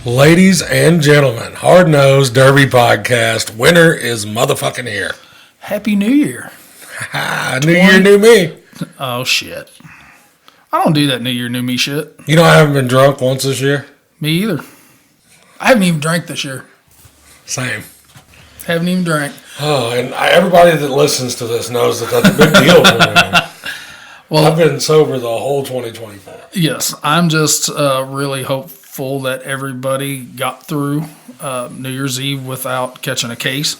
Ladies and gentlemen, Hard Nosed Derby Podcast. Winter is motherfucking here. Happy New Year. New Year, new me. Oh, shit. I don't do that New Year, new me shit. You know, I haven't been drunk once this year. Me either. I haven't even drank this year. Same. Haven't even drank. Oh, and everybody that listens to this knows that that's a big deal for me. Well, I've been sober the whole 2024. Yes, I'm just really hopeful that everybody got through New Year's Eve without catching a case.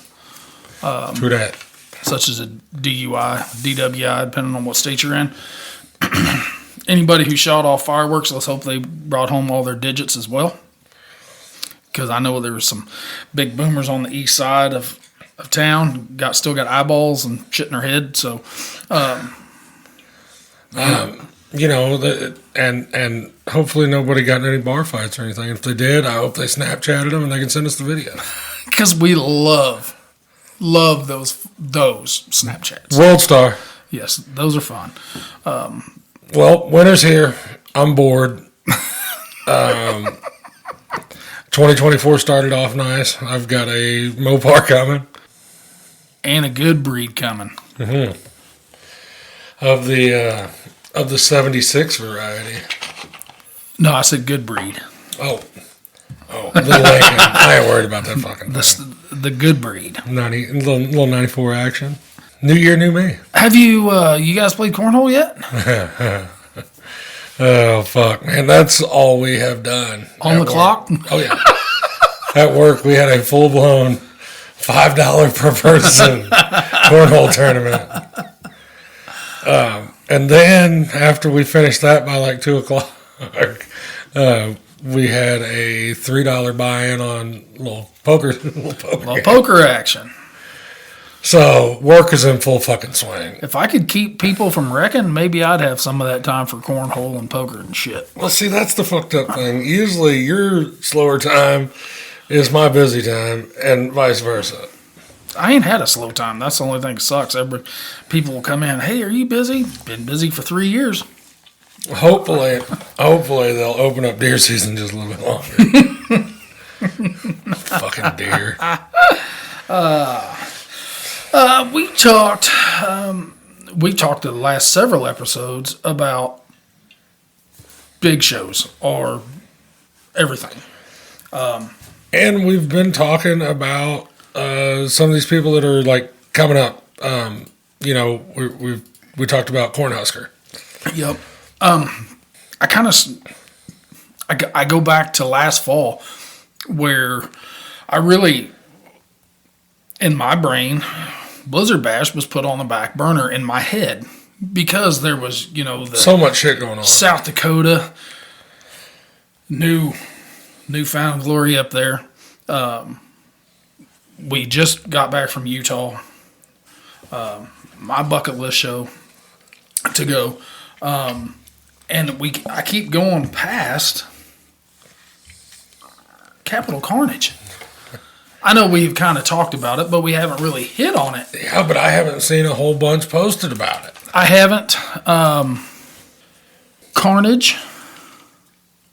True that. Such as a DUI, DWI, depending on what state you're in. Anybody who shot off fireworks, let's hope they brought home all their digits as well. Because I know there were some big boomers on the east side of town, still got eyeballs and shit in their head. So, you know, and hopefully nobody got in any bar fights or anything. If they did, I hope they Snapchatted them and they can send us the video. Because we love those Snapchats. World Star. Yes, those are fun. Well, winter's here. I'm bored. 2024 started off nice. I've got a Mopar coming. And a good breed coming. Mm-hmm. Of the 76 variety. No, I said good breed. Oh, the Lincoln. I ain't worried about that fucking thing. The good breed. Little 94 action. New year, new me. Have you guys played cornhole yet? Oh, fuck, man. That's all we have done. On the clock? Oh, yeah. At work, we had a full-blown $5 per person cornhole tournament. And then, after we finished that by like 2 o'clock, we had a $3 buy-in on little poker action. So, work is in full fucking swing. If I could keep people from wrecking, maybe I'd have some of that time for cornhole and poker and shit. Well, see, that's the fucked up thing. Usually, your slower time is my busy time, and vice versa. I ain't had a slow time. That's the only thing that sucks. People will come in, hey, are you busy? Been busy for 3 years. Hopefully they'll open up deer season just a little bit longer. Fucking deer. We talked the last several episodes about big shows or everything. And we've been talking about some of these people that are like coming up. You know, we talked about Cornhusker. Yep. I go back to last fall where I really, in my brain, Blizzard Bash was put on the back burner in my head because there was, so much shit going on. South Dakota, newfound glory up there. We just got back from Utah. My bucket list show to go. And I keep going past Capital Carnage. I know we've kind of talked about it, but we haven't really hit on it. Yeah, but I haven't seen a whole bunch posted about it. I haven't. Carnage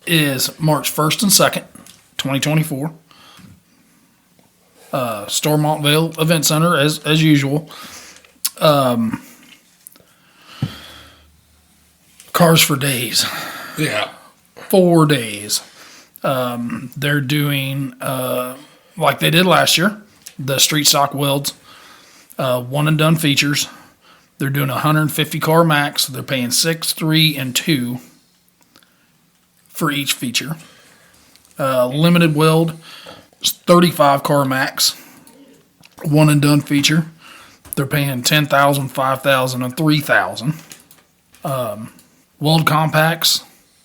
is March 1st and 2nd, 2024. Stormontville Event Center, as usual. Cars for days. Yeah. 4 days. They're doing, like they did last year, the street stock welds, one and done features. They're doing 150 car max. They're paying 6, 3, and 2 for each feature. Limited weld, 35 car max, one and done feature. They're paying $10,000, $5,000, and $3,000. Weld compacts,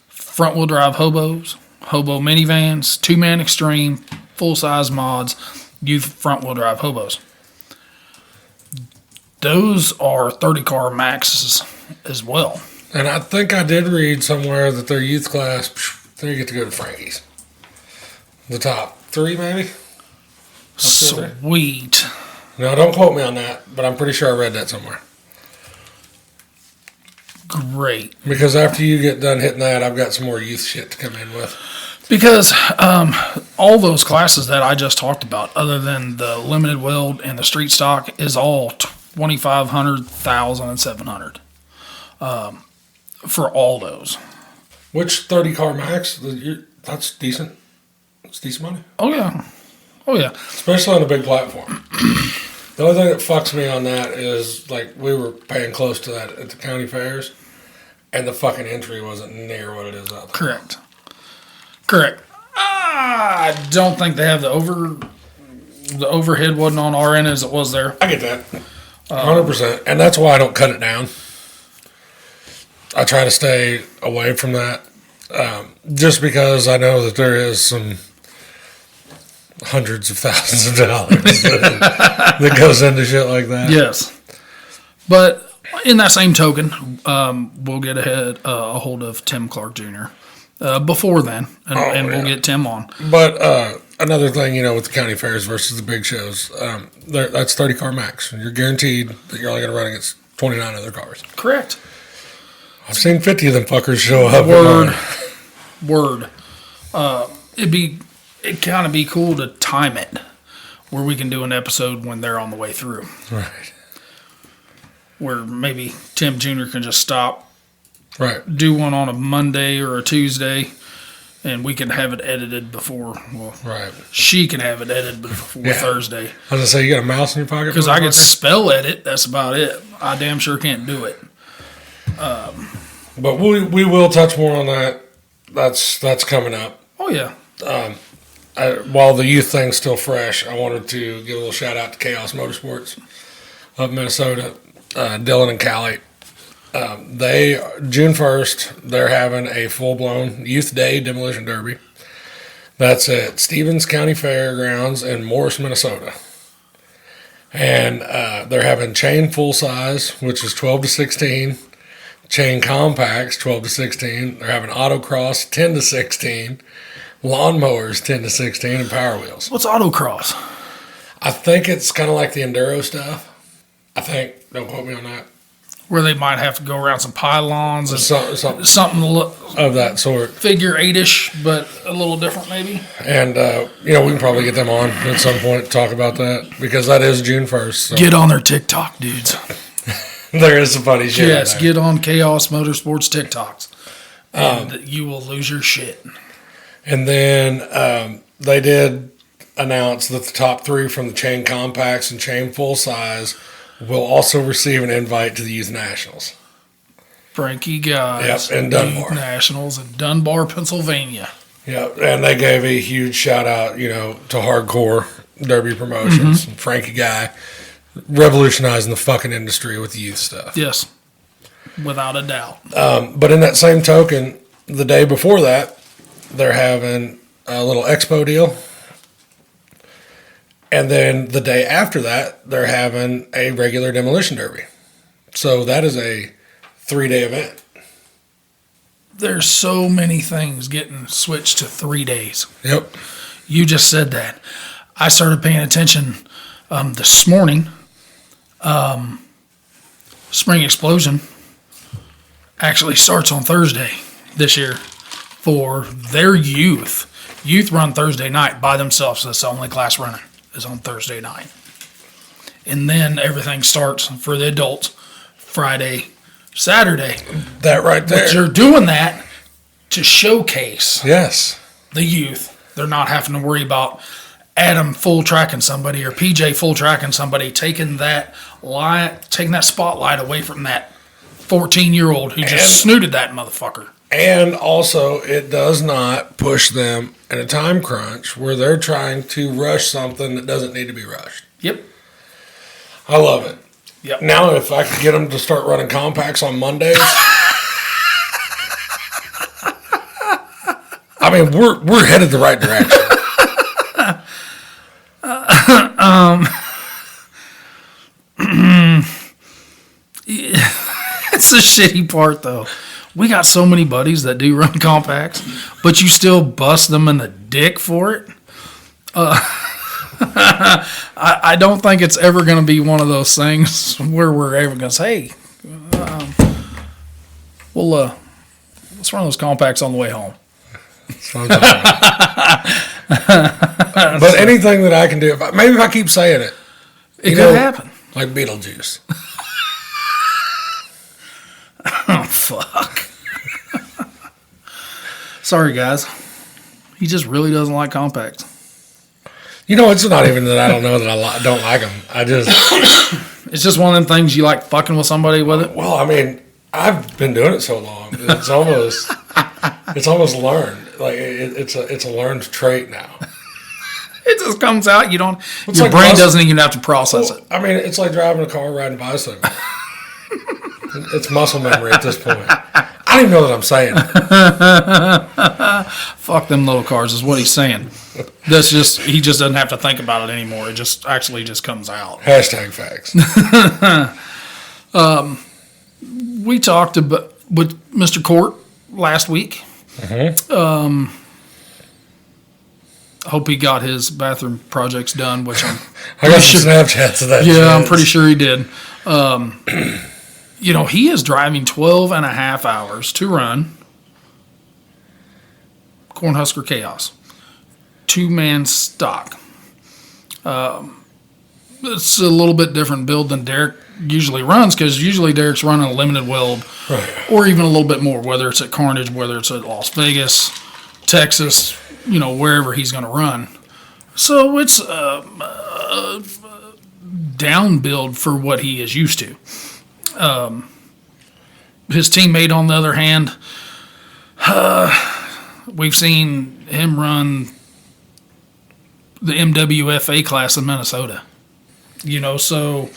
front wheel drive hobos, hobo minivans, 2-man extreme, full size mods, youth front wheel drive hobos. Those are 30 car maxes as well. And I think I did read somewhere that their youth class, they get to go to Frankie's. The top 3, maybe? Sweet. No, don't quote me on that, but I'm pretty sure I read that somewhere. Great. Because after you get done hitting that, I've got some more youth shit to come in with. Because all those classes that I just talked about, other than the limited weld and the street stock, is all 2,500, 1,000, and 700 for all those. Which 30 car max? That's decent. It's decent money. Oh yeah, oh yeah. Especially on a big platform. The only thing that fucks me on that is, like, we were paying close to that at the county fairs, and the fucking entry wasn't near what it is out there. Correct. I don't think they have the overhead wasn't on our end as it was there. I get that. 100%. And that's why I don't cut it down. I try to stay away from that. Just because I know that there is some hundreds of thousands of dollars that goes into shit like that. Yes. But in that same token, we'll get a hold of Tim Clark Jr. Before then, and we'll get Tim on. But another thing, with the county fairs versus the big shows, that's 30 car max. You're guaranteed that you're only going to run against 29 other cars. Correct. I've seen 50 of them fuckers show up. Word. It'd kind of be cool to time it where we can do an episode when they're on the way through. Right. Where maybe Tim Jr. can just stop. Right. Do one on a Monday or a Tuesday, and we can have it edited before. Well, right. She can have it edited before Thursday. I was going to say, you got a mouse in your pocket? Because I can spell edit. That's about it. I damn sure can't do it. But we will touch more on that. That's coming up. Oh, yeah. While the youth thing's still fresh, I wanted to give a little shout out to Chaos Motorsports of Minnesota, Dylan and Callie. June 1st, they're having a full-blown Youth Day Demolition Derby. That's at Stevens County Fairgrounds in Morris, Minnesota. And they're having chain full-size, which is 12 to 16, chain compacts, 12 to 16. They're having autocross, 10 to 16, lawnmowers, 10 to 16, and Power Wheels. What's autocross? I think it's kind of like the enduro stuff. I think. Don't quote me on that. Where they might have to go around some pylons and something of that sort. Figure 8-ish, but a little different maybe. And, we can probably get them on at some point to talk about that because that is June 1st. So. Get on their TikTok, dudes. There is some funny shit. Yes, get on Chaos Motorsports TikToks. And you will lose your shit. And then they did announce that the top 3 from the chain compacts and chain full size will also receive an invite to the Youth Nationals. Frankie Guys. Yep, in Dunbar. Youth Nationals in Dunbar, Pennsylvania. Yep, and they gave a huge shout out, to Hardcore Derby Promotions. Mm-hmm. Frankie Guy revolutionizing the fucking industry with the youth stuff. Yes, without a doubt. But in that same token, the day before that, they're having a little expo deal. And then the day after that, they're having a regular demolition derby. So that is a 3-day event. There's so many things getting switched to 3 days. Yep. You just said that. I started paying attention this morning. Spring Explosion actually starts on Thursday this year for their youth. Youth run Thursday night by themselves. That's the only class running is on Thursday night. And then everything starts for the adults Friday, Saturday. That right there. But you're doing that to showcase the youth. They're not having to worry about Adam full tracking somebody or PJ full tracking somebody, taking that spotlight away from that 14-year-old who just snooted that motherfucker. And also, it does not push them in a time crunch where they're trying to rush something that doesn't need to be rushed. Yep. I love it. Yep. Now, if I could get them to start running compacts on Mondays, I mean, we're headed the right direction. It's the shitty part, though. We got so many buddies that do run compacts, but you still bust them in the dick for it. I don't think it's ever going to be one of those things where we're ever going to say, hey, let's run those compacts on the way home. That's what I'm talking about. But anything that I can do, maybe if I keep saying it, it could happen. Like Beetlejuice. Oh, fuck. Sorry, guys. He just really doesn't like compacts. You know, it's not even that I don't know that I don't like them. I just... It's just one of them things you like fucking with somebody with it. Well, I mean, I've been doing it so long. It's almost learned. Like it's a learned trait now. It just comes out. You don't. It's your like brain doesn't even have to process it. I mean, it's like driving a car, riding a bicycle. It's muscle memory at this point. I don't even know that I'm saying it. Fuck them little cars is what he's saying. That's just he just doesn't have to think about it anymore. It just actually just comes out. Hashtag facts. We talked about with Mr. Court last week. Mm-hmm. I hope he got his bathroom projects done, which I got some Snapchats of that. Yeah, I'm pretty sure he did. You know, he is driving 12 and a half hours to run Cornhusker Chaos. 2-man stock. It's a little bit different build than Derek usually runs, because usually Derek's running a limited weld, right, or even a little bit more, whether it's at Carnage, whether it's at Las Vegas, Texas, you know, wherever he's going to run. So it's a down build for what he is used to. His teammate, on the other hand, we've seen him run the MWFA class in Minnesota. You know, so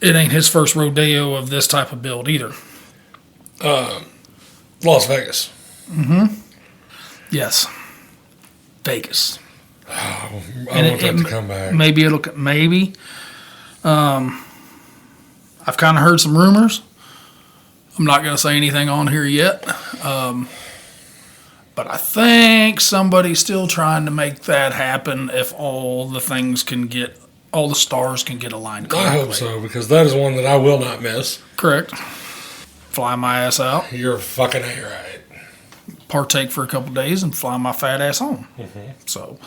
it ain't his first rodeo of this type of build either. Las Vegas. Mm-hmm. Yes. Vegas. Oh, I want that to come back. Maybe maybe. I've kind of heard some rumors. I'm not going to say anything on here yet. But I think somebody's still trying to make that happen if all the stars can get aligned correctly. I hope so, because that is one that I will not miss. Correct. Fly my ass out. You're fucking A-right. Partake for a couple days and fly my fat ass home. Mm-hmm. So,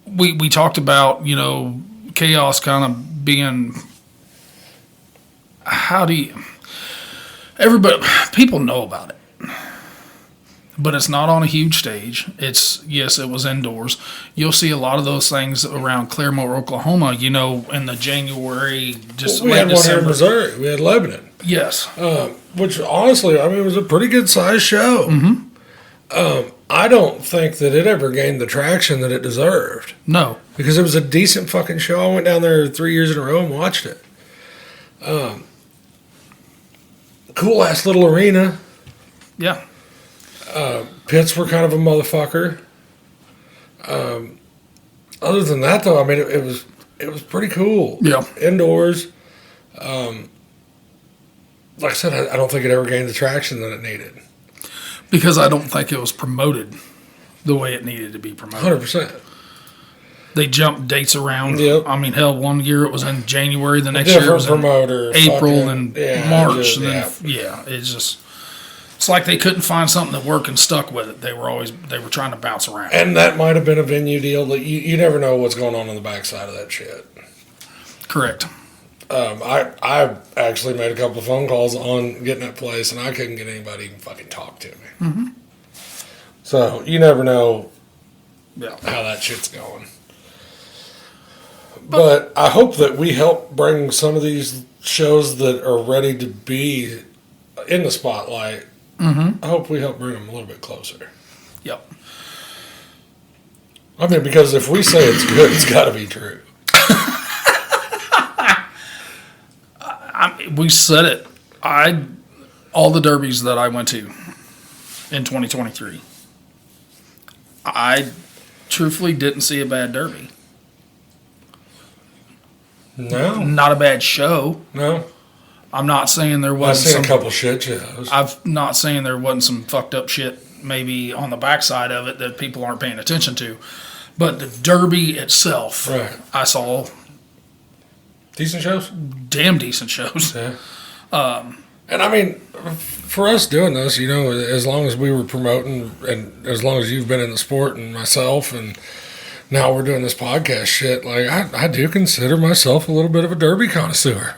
we talked about, you know, Chaos kind of being, people know about it, but it's not on a huge stage. Yes, it was indoors. You'll see a lot of those things around Claremore, Oklahoma, you know, in the January, we had one here in Missouri. We had Lebanon. Yes. Which, honestly, I mean, it was a pretty good sized show. Mm-hmm. I don't think that it ever gained the traction that it deserved. No. Because it was a decent fucking show. I went down there 3 years in a row and watched it. Cool ass little arena. Yeah. Pits were kind of a motherfucker. Other than that, though, I mean, it was pretty cool. Yeah. Indoors. Like I said, I don't think it ever gained the traction that it needed. Because I don't think it was promoted the way it needed to be promoted. 100%. They jumped dates around. Yep. I mean, hell, one year it was in January, the next year it was in April and March. It's like they couldn't find something that worked and stuck with it. They were trying to bounce around. And that might have been a venue deal that you never know what's going on the backside of that shit. Correct. I actually made a couple of phone calls on getting that place, and I couldn't get anybody to even fucking talk to me. Mm-hmm. So you never know how that shit's going. But I hope that we help bring some of these shows that are ready to be in the spotlight. Mm-hmm. I hope we help bring them a little bit closer. Yep. I mean, because if we say it's good, it's got to be true. We said it. All the derbies that I went to in 2023, I truthfully didn't see a bad derby. No. Not a bad show. No. I'm not saying there wasn't I've seen a couple shit shows. I'm not saying there wasn't some fucked up shit maybe on the backside of it that people aren't paying attention to. But the derby itself, right. I saw decent shows? Damn decent shows. Yeah. And I mean, for us doing this, as long as we were promoting and as long as you've been in the sport and myself and now we're doing this podcast shit, like I do consider myself a little bit of a derby connoisseur.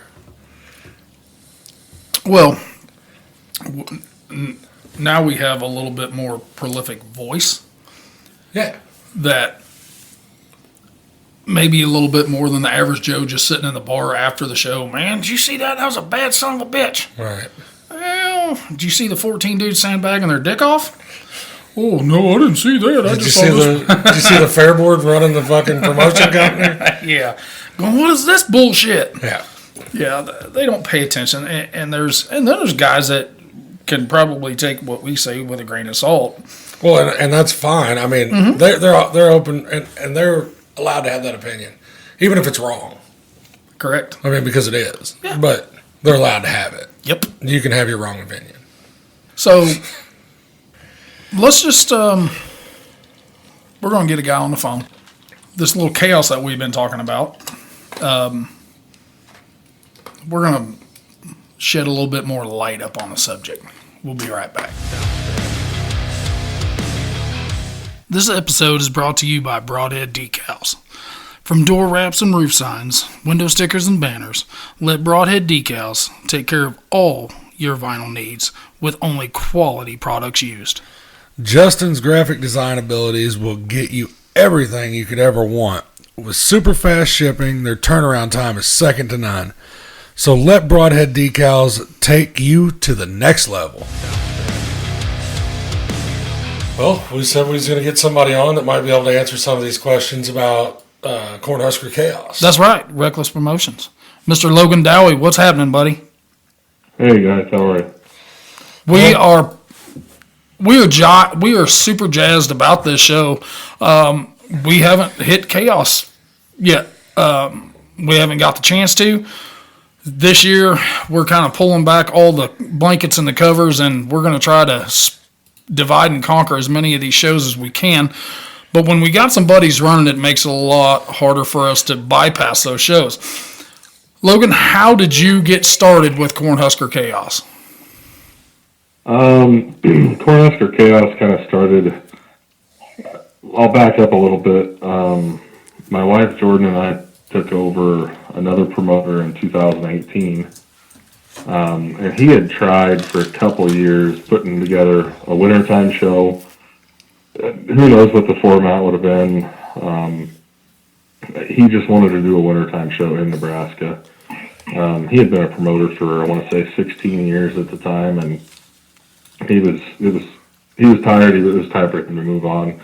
Well, now we have a little bit more prolific voice. Yeah. That maybe a little bit more than the average Joe just sitting in the bar after the show. Man, did you see that? That was a bad son of a bitch. Right. Well, did you see the 14 dudes sandbagging their dick off? Oh, no, I didn't see that. Did you see the fair board running the fucking promotion company? Yeah. Going, what is this bullshit? Yeah. Yeah, they don't pay attention. And there's guys that can probably take what we say with a grain of salt. Well, and that's fine. I mean, they're open and they're allowed to have that opinion, even if it's wrong. Correct. I mean, because it is. Yeah. But they're allowed to have it. Yep. You can have your wrong opinion. So let's just we're going to get a guy on the phone. This little chaos that we've been talking about. We're going to shed a little bit more light up on the subject. We'll be right back. This episode is brought to you by Broadhead Decals. From door wraps and roof signs, window stickers and banners, let Broadhead Decals take care of all your vinyl needs with only quality products used. Justin's graphic design abilities will get you everything you could ever want. With super fast shipping, their turnaround time is second to none. So let Broadhead Decals take you to the next level. Well, we said we was going to get somebody on that might be able to answer some of these questions about Cornhusker Chaos. That's right, Wreckless Promotions. Mr. Logan Dowhy, what's happening, buddy? Hey guys, how are you? We are super jazzed about this show. We haven't hit Chaos yet. We haven't got the chance to. This year, we're kind of pulling back all the blankets and the covers, and we're going to try to divide and conquer as many of these shows as we can. But when we got some buddies running, it makes it a lot harder for us to bypass those shows. Logan, how did you get started with Cornhusker Chaos? Cornhusker Chaos kind of started, I'll back up a little bit. My wife Jordan and I took over another promoter in 2018. And he had tried for a couple of years putting together a wintertime show. Who knows what the format would have been. He just wanted to do a wintertime show in Nebraska. He had been a promoter for, I want to say, 16 years at the time, and he was tired. It was time for him to move on.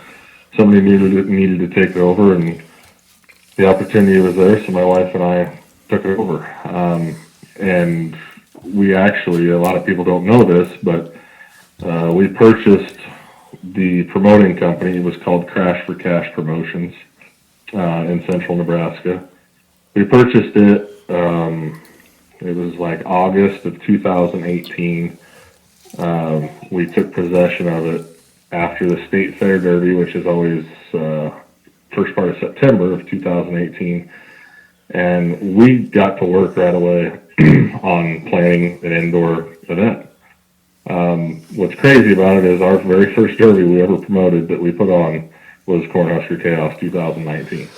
Somebody needed to take it over, and the opportunity was there, so my wife and I took it over. And we actually, a lot of people don't know this, but we purchased the promoting company. It was called Crash for Cash Promotions in central Nebraska. We purchased it. It was like August of 2018. We took possession of it after the State Fair Derby, which is always first part of September of 2018. And we got to work right away on planning an indoor event. What's crazy about it is our very first derby we ever promoted that we put on was Cornhusker Chaos 2019.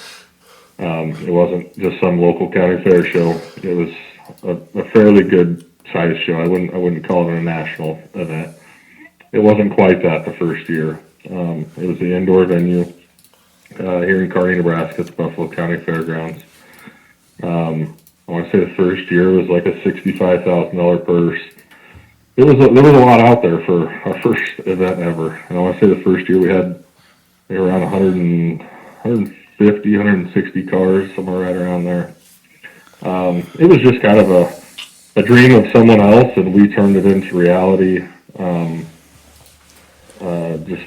It wasn't just some local county fair show. It was a fairly good sized show. I wouldn't call it a national event. It wasn't quite that the first year. It was the indoor venue here in Kearney, Nebraska at the Buffalo County Fairgrounds. I want to say the first year was like a $65,000 purse. There was a lot out there for our first event ever. And I want to say the first year we had around 150, 160 cars, somewhere right around there. It was just kind of a dream of someone else, and we turned it into reality.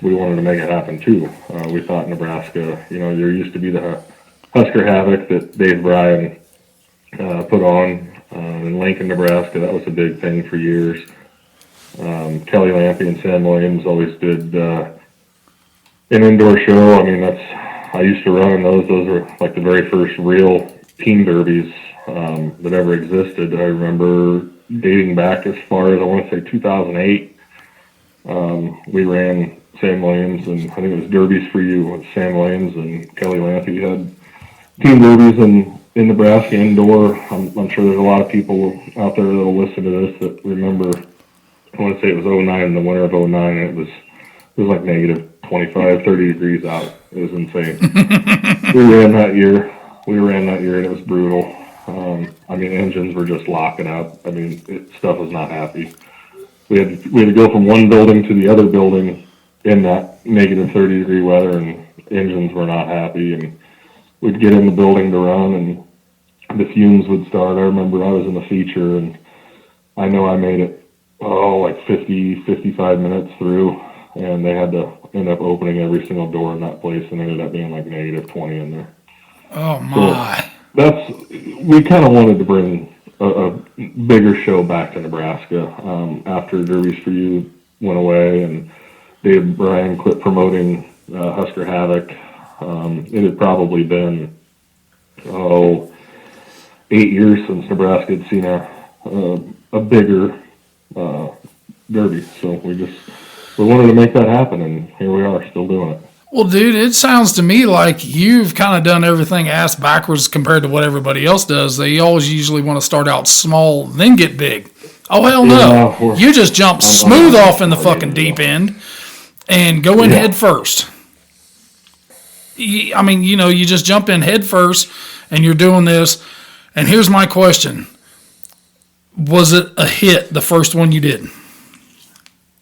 We wanted to make it happen too. We thought Nebraska, there used to be the Husker Havoc that Dave Bryan put on in Lincoln, Nebraska. That was a big thing for years. Kelly Lampy and Sam Williams always did an indoor show. I mean, I used to run those. Those were like the very first real team derbies that ever existed. I remember dating back as far as, I want to say, 2008. We ran Sam Williams, and I think it was Derbies for You with Sam Williams and Kelly Lampy had team derbies in Nebraska indoor. I'm sure there's a lot of people out there that'll listen to this that remember, I want to say it was 09, in the winter of 09, and it was like negative 25, 30 degrees out. It was insane. We ran that year, and it was brutal. I mean, engines were just locking up. I mean, stuff was not happy. We had to go from one building to the other building in that negative 30 degree weather, and engines were not happy. And we'd get in the building to run, and the fumes would start. I remember I was in the feature, and I know I made it, like 50, 55 minutes through, and they had to end up opening every single door in that place, and it ended up being like negative 20 in there. Oh, my. So we kind of wanted to bring a bigger show back to Nebraska after Derbies for You went away, and Dave Bryan quit promoting Husker Havoc. It had probably been 8 years since Nebraska had seen a bigger derby, so we wanted to make that happen, and here we are, still doing it. Well, dude, it sounds to me like you've kind of done everything ass backwards compared to what everybody else does. They always usually want to start out small, then get big. Oh, hell no. Yeah, you just jump smooth off in the fucking deep end and go in head first. I mean, you just jump in head first and you're doing this. And here's my question. Was it a hit, the first one you did?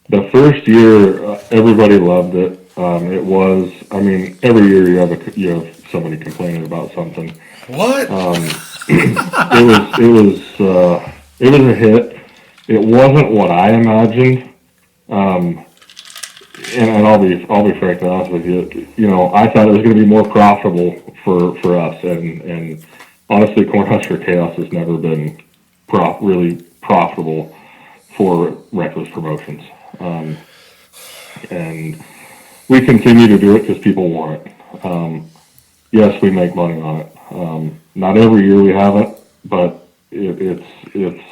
The first year, everybody loved it. It was, I mean, every year you have somebody complaining about something. What? It was a hit. It wasn't what I imagined. And I'll be frankly honest with you. I thought it was going to be more profitable for us. And honestly, Cornhusker Chaos has never been really profitable for Wreckless Promotions. And we continue to do it because people want it. Yes, we make money on it. Not every year we haven't, but it's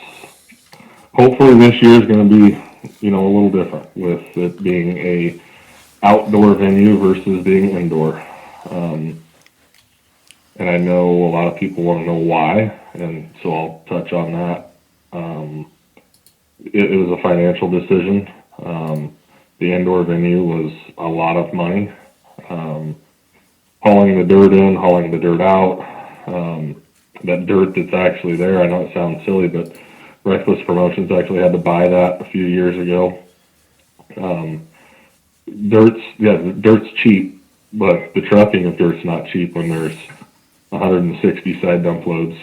hopefully this year is going to be, a little different with it being a outdoor venue versus being indoor. And I know a lot of people want to know why, and so I'll touch on that. It was a financial decision. The indoor venue was a lot of money. Hauling the dirt in, hauling the dirt out. That dirt that's actually there, I know it sounds silly, but Wreckless Promotions actually had to buy that a few years ago. Dirt's cheap, but the trucking of dirt's not cheap when there's 160 side dump loads.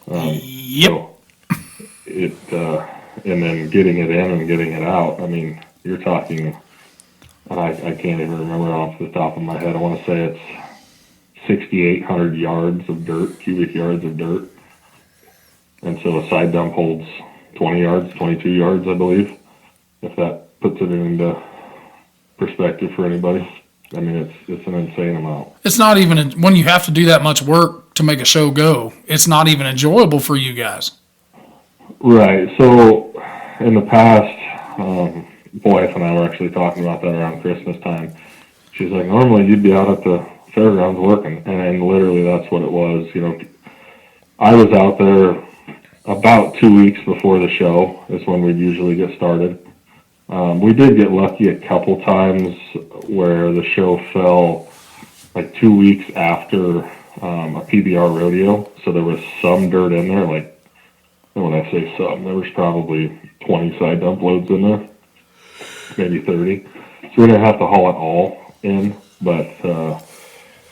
Yep. So and then getting it in and getting it out, I mean, you're talking, I can't even remember off the top of my head. I want to say it's 6,800 yards of dirt, cubic yards of dirt. And so a side dump holds 20 yards, 22 yards, I believe, if that puts it into perspective for anybody. I mean, it's an insane amount. It's not even, when you have to do that much work to make a show go, it's not even enjoyable for you guys. Right. So in the past, wife and I were actually talking about that around Christmas time. She's like, normally you'd be out at the fairgrounds working, and literally that's what it was. I was out there about 2 weeks before the show is when we'd usually get started. We did get lucky a couple times where the show fell like 2 weeks after a PBR rodeo, so there was some dirt in there. Like, when I say some, there was probably 20 side dump loads in there, maybe 30. So we didn't have to haul it all in, but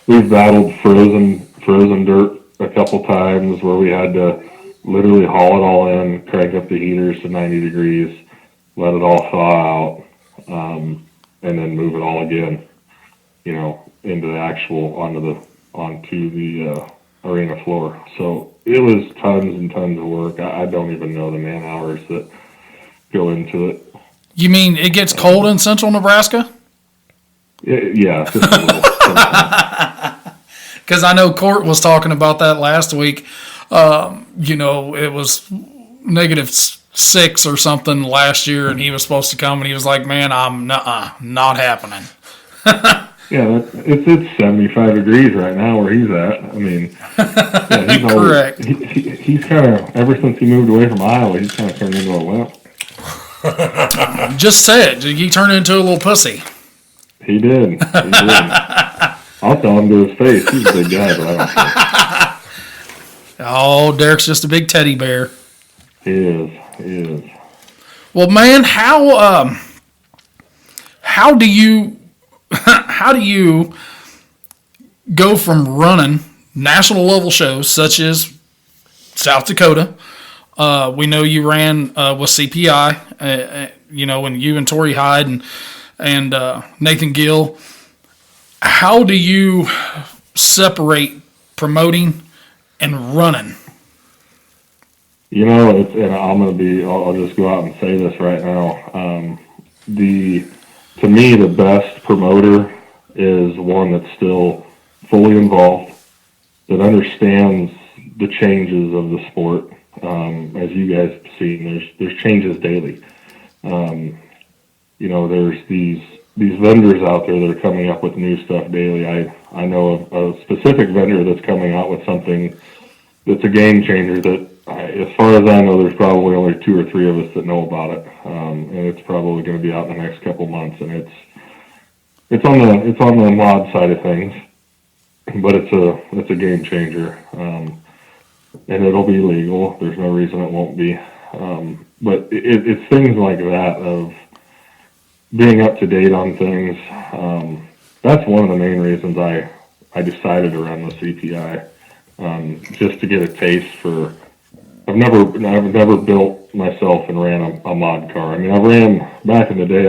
we've battled frozen dirt a couple times where we had to literally haul it all in, crank up the heaters to 90 degrees, let it all thaw out, and then move it all again, into the actual onto the arena floor. So it was tons and tons of work. I don't even know the man hours that go into it. You mean it gets cold in central Nebraska? Yeah, just a little. Because I know Court was talking about that last week. It was negative 6 or something last year, and he was supposed to come, and he was like, "Man, I'm not happening." Yeah, it's 75 degrees right now where he's at. I mean, yeah, he's Correct. He's kind of, ever since he moved away from Iowa, he's kind of turned into a wimp. Just say it. He turned into a little pussy. He did. He did. I'll tell him to his face. He's a big guy, but I don't care. Oh, Derek's just a big teddy bear. He is. He is. Well, man, how do you go from running national level shows such as South Dakota? We know you ran with CPI, and you and Tori Hyde and Nathan Gill. How do you separate promoting and running? And I'll just go out and say this right now. To me, the best promoter is one that's still fully involved, that understands the changes of the sport. As you guys have seen, there's changes daily. There's these vendors out there that are coming up with new stuff daily. I know of a specific vendor that's coming out with something that's a game changer that, as far as I know, there's probably only 2 or 3 of us that know about it. And it's probably going to be out in the next couple months, and it's on the mod side of things, but it's a game changer. And it'll be legal. There's no reason it won't be. But it's things like that of being up to date on things. That's one of the main reasons I decided to run with CPI, just to get a taste for. I've never built myself and ran a mod car. I mean, I ran back in the day.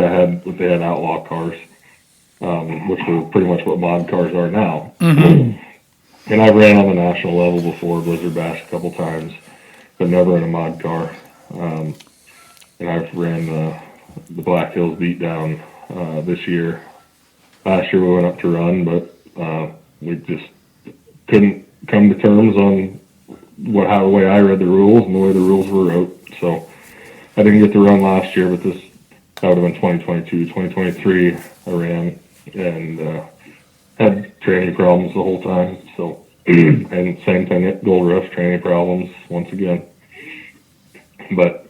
They had outlaw cars, which were pretty much what mod cars are now. Mm-hmm. And I ran on the national level before, Blizzard Bash a couple times, but never in a mod car. And I've ran the Black Hills Beatdown this year. Last year we went up to run, but we just couldn't come to terms on the way I read the rules and the way the rules were wrote. So I didn't get to run last year, but that would have been 2022. 2023 I ran and had training problems the whole time. So, and same thing at Gold Rush, training problems once again. But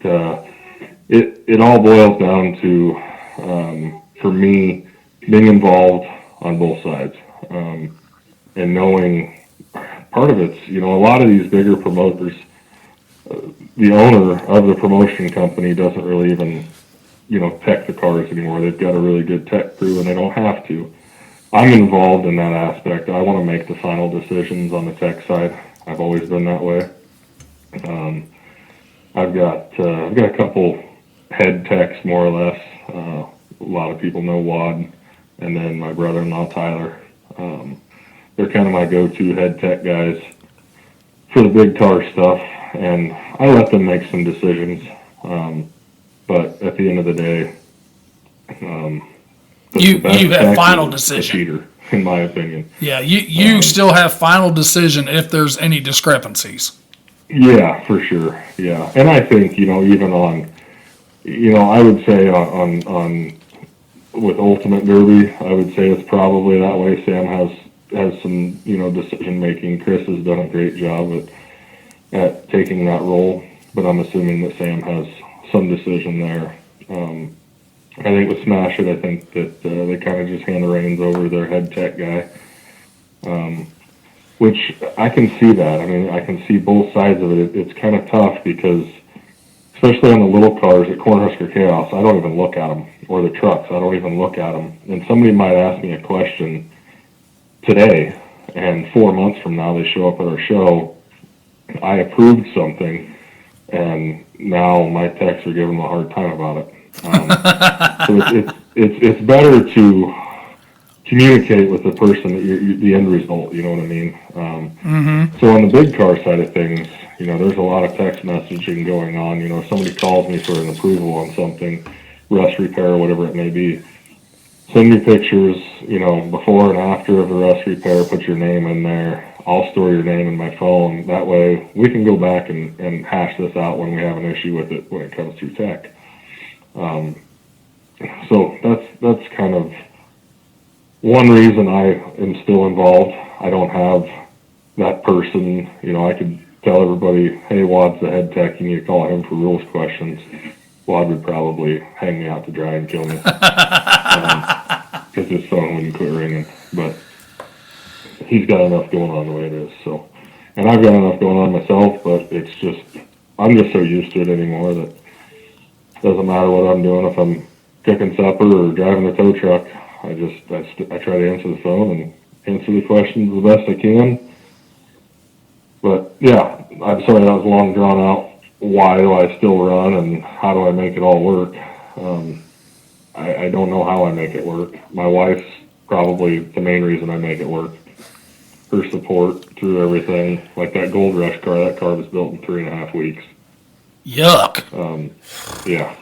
it all boils down to, for me, being involved on both sides, and knowing part of it's, a lot of these bigger promoters, the owner of the promotion company doesn't really even, tech the cars anymore. They've got a really good tech crew and they don't have to. I'm involved in that aspect. I want to make the final decisions on the tech side. I've always been that way. I've got a couple head techs, more or less. A lot of people know Wad, and then my brother-in-law Tyler. They're kind of my go-to head tech guys for the big car stuff, and I let them make some decisions. But at the end of the day, you have final decision. A cheater, in my opinion. Yeah, you still have final decision if there's any discrepancies. Yeah, for sure. Yeah, and I think even on, I would say on with Ultimate Derby, I would say it's probably that way. Sam has some decision making. Chris has done a great job at taking that role, but I'm assuming that Sam has some decision there. I think with Smash It, I think that they kind of just hand the reins over their head tech guy, which I can see that. I mean, I can see both sides of it. It's kind of tough because, especially on the little cars at Cornhusker Chaos, I don't even look at them, or the trucks, I don't even look at them. And somebody might ask me a question today, and 4 months from now they show up at our show. I approved something, and now my techs are giving them a hard time about it. So it's better to communicate with the person that the end result. You know what I mean? So on the big car side of things, there's a lot of text messaging going on. If somebody calls me for an approval on something, rust repair or whatever it may be, send me pictures, before and after of the rust repair, put your name in there. I'll store your name in my phone. That way we can go back and hash this out when we have an issue with it when it comes through tech. So that's kind of one reason I am still involved. I don't have that person, I could tell everybody, hey, Wad's the head tech, you need to call him for rules questions. Wad would probably hang me out to dry and kill me. Because his phone wouldn't quit ringing. But he's got enough going on the way it is. So, and I've got enough going on myself, but I'm just so used to it anymore that it doesn't matter what I'm doing. If I'm cooking supper or driving the tow truck, I try to answer the phone and answer the questions the best I can. But yeah, I'm sorry that was long drawn out. Why do I still run and how do I make it all work? I don't know how I make it work. My wife's probably the main reason I make it work. Her support through everything. Like that Gold Rush car, that car was built in 3.5 weeks. Yuck. Yeah.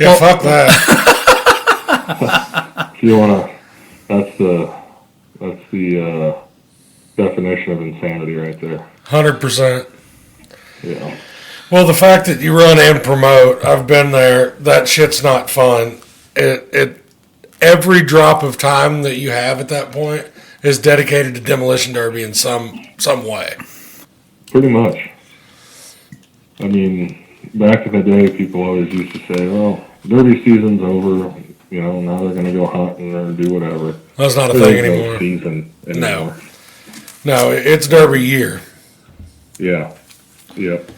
Yeah, fuck that. If you wanna, that's the definition of insanity right there. 100%. Yeah. Well, the fact that you run and promote, I've been there. That shit's not fun. Every drop of time that you have at that point is dedicated to demolition derby in some way. Pretty much. I mean, back in the day, people always used to say, "Well, derby season's over. Now they're going to go hunting or do whatever." That's not a thing anymore. No season anymore. No, it's derby year. Yeah. Yep.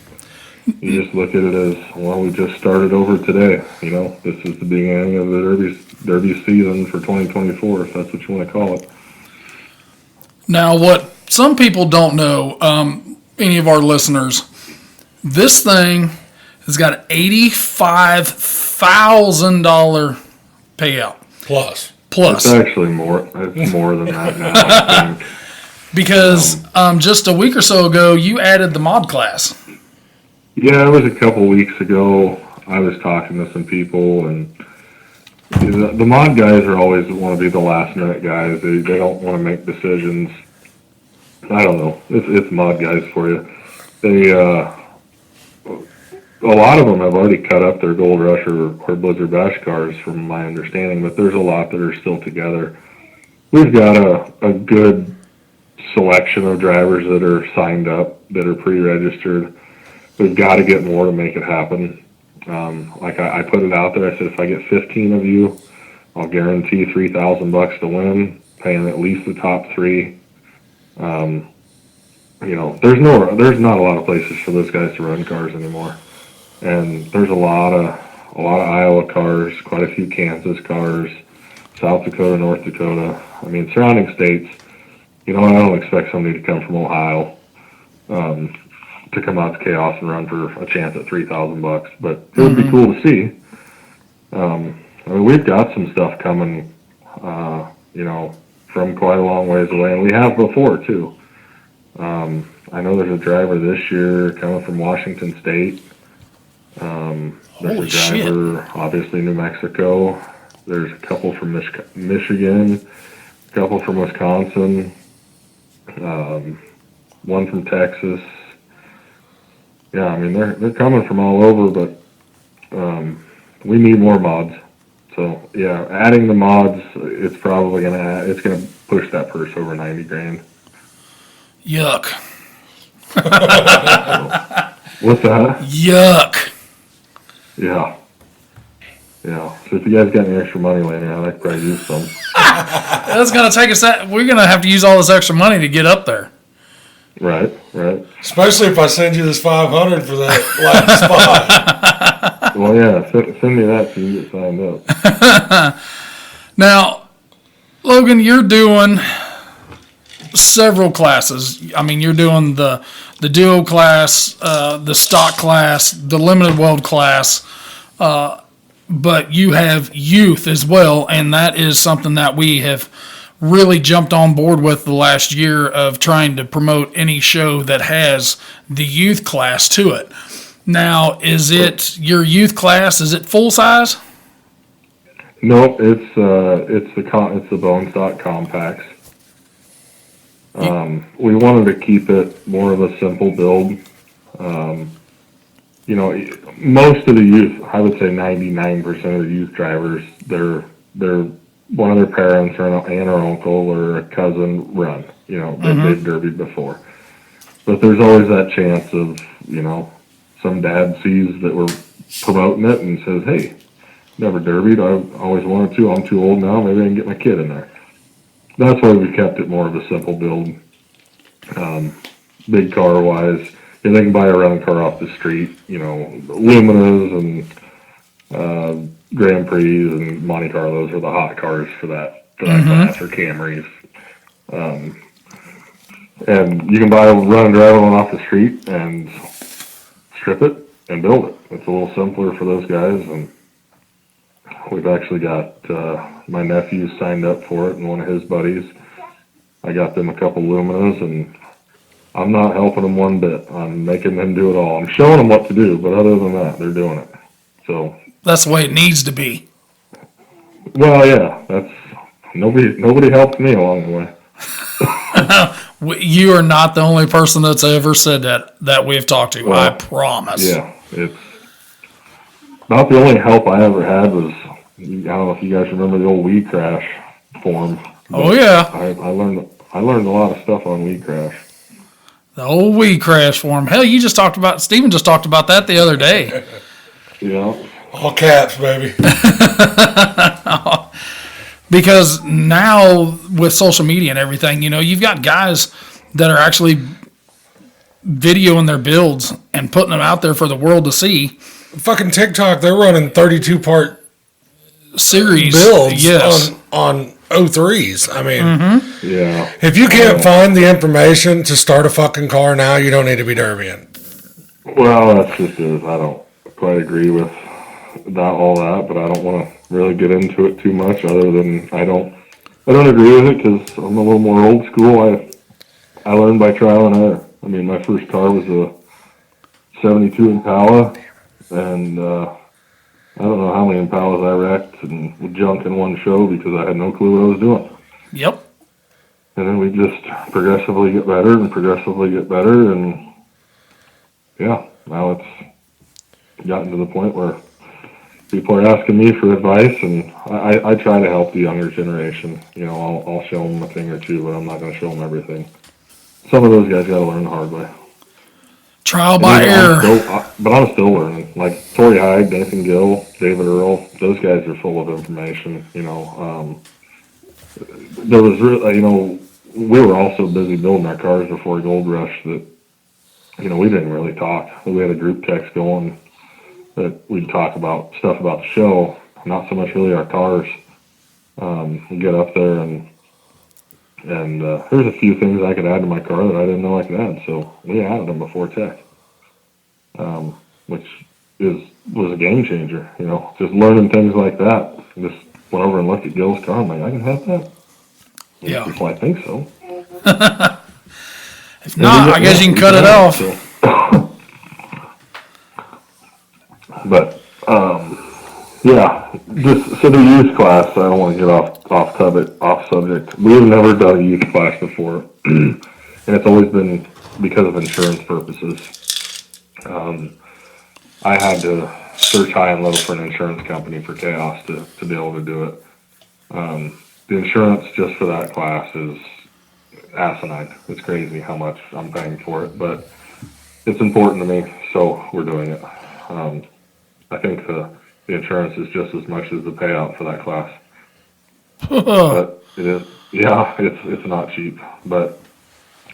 You just look at it as, well, we just started over today. This is the beginning of the derby season for 2024, if that's what you want to call it. Now, what some people don't know, any of our listeners, this thing has got an $85,000 payout. Plus. It's actually more. It's more than that now, I think. Because just a week or so ago, you added the mod class. Yeah, it was a couple weeks ago. I was talking to some people, and the mod guys always want to be the last minute guys. They don't want to make decisions. I don't know. It's mod guys for you. They a lot of them have already cut up their Gold Rush or Blizzard Bash cars, from my understanding, but there's a lot that are still together. We've got a good selection of drivers that are signed up, that are pre-registered. We've got to get more to make it happen. I put it out there. I said, if I get 15 of you, I'll guarantee $3,000 to win, paying at least the top 3. There's not a lot of places for those guys to run cars anymore, and there's a lot of Iowa cars, quite a few Kansas cars, South Dakota, North Dakota. I mean, surrounding states. I don't expect somebody to come from Ohio to come out to Chaos and run for a chance at $3,000, but it would be cool to see. We've got some stuff coming, from quite a long ways away, and we have before too. I know there's a driver this year coming from Washington State. There's a driver, obviously, New Mexico. There's a couple from Michigan, a couple from Wisconsin, one from Texas. Yeah, I mean, they're coming from all over, but we need more mods. So yeah, adding the mods, it's probably gonna push that purse over 90 grand. Yuck. What's that? Yuck. Yeah. So if you guys got any extra money laying around, I could probably use some. That's gonna take us. We're gonna have to use all this extra money to get up there. Right. Especially if I send you this 500 for that last spot. Well, yeah, send me that so you can get signed up. Now, Logan, you're doing several classes. I mean, you're doing the duo class, the stock class, the limited weld class, but you have youth as well, and that is something that we have really jumped on board with the last year of trying to promote any show that has the youth class to it. Now, is it your youth class? Is it full size? Nope, it's the bone stock compacts. We wanted to keep it more of a simple build. You know, most of the youth, I would say 99% of the youth drivers, they're one of their parents or an aunt or uncle or a cousin run. You know, they've derbied before. But there's always that chance of, you know, some dad sees that we're promoting it and says, hey, never derbied. I've always wanted to. I'm too old now. Maybe I can get my kid in there. That's why we kept it more of a simple build. Big car wise, yeah, they can buy a rental car off the street, you know, Luminas and Grand Prix and Monte Carlos are the hot cars for that class, or Camrys. And you can buy a run and drive one off the street and strip it and build it. It's a little simpler for those guys, and we've actually got my nephew signed up for it and one of his buddies. I got them a couple Luminas, and I'm not helping them one bit. I'm making them do it all. I'm showing them what to do, but other than that, they're doing it. So That's the way it needs to be. well, yeah, that's nobody helped me along the way. You are not the only person that's ever said that we've talked to. Well, I promise. Yeah, it's about the only help I ever had was, I don't know if you guys remember the old Weed Crash forum. Oh yeah, I learned a lot of stuff on Weed Crash. the old weed crash form. Hell, Steven just talked about that the other day. Yeah. All caps, baby. Because now with social media and everything, you know, you've got guys that are actually videoing their builds and putting them out there for the world to see. Fucking TikTok, they're running 32-part Series builds yes. on 03s. I mean, Yeah. if you can't find the information to start a fucking car now, you don't need to be derbying. Well, that's just it. I don't quite agree with all that, but I don't want to really get into it too much. Other than I don't agree with it because I'm a little more old school. I learned by trial and error. I mean, my first car was a '72 Impala, and I don't know how many Impalas I wrecked and with junk in one show because I had no clue what I was doing. Yep. And then we just progressively get better and progressively get better, and yeah, now it's gotten to the point where people are asking me for advice, and I try to help the younger generation. You know, I'll show them a thing or two, but I'm not going to show them everything. Some of those guys got to learn the hard way. Trial by error. But I'm still learning. Like Torrey Hyde, Nathan Gill, David Earl, those guys are full of information. You know, there was, you know, we were also busy building our cars before Gold Rush that, you know, we didn't really talk. We had a group text going that we'd talk about stuff about the show, not so much really our cars. We get up there and there's a few things I could add to my car that I didn't know I could add, so we added them before tech, which was a game changer. You know, just learning things like that. Just went over and looked at Gil's car. I'm like, I can have that. Yeah. Well, I think so. If not, I guess you can cut it off. So. But yeah, just so the youth class. I don't want to get off subject. We've never done a youth class before, and it's always been because of insurance purposes. I had to search high and low for an insurance company for Chaos to be able to do it. The insurance just for that class is asinine. It's crazy how much I'm paying for it, but it's important to me, so we're doing it. I think the insurance is just as much as the payout for that class. But it is, yeah, it's not cheap.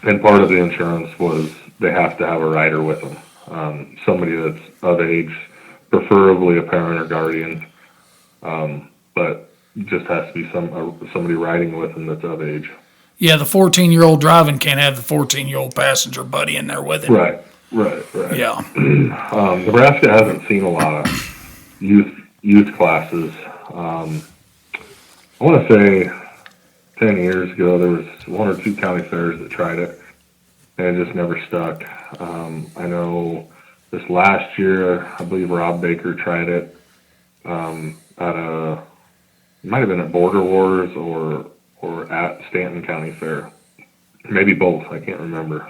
And part of the insurance was they have to have a rider with them, somebody that's of age, preferably a parent or guardian, but just has to be somebody riding with them that's of age. Yeah, the 14-year-old driving can't have the 14-year-old passenger buddy in there with him. Right. Yeah. Nebraska hasn't seen a lot of youth classes. I want to say 10 years ago there was one or two county fairs that tried it, and it just never stuck. I know this last year, I believe Rob Baker tried it it might have been at Border Wars or at Stanton County Fair. maybe both. I can't remember.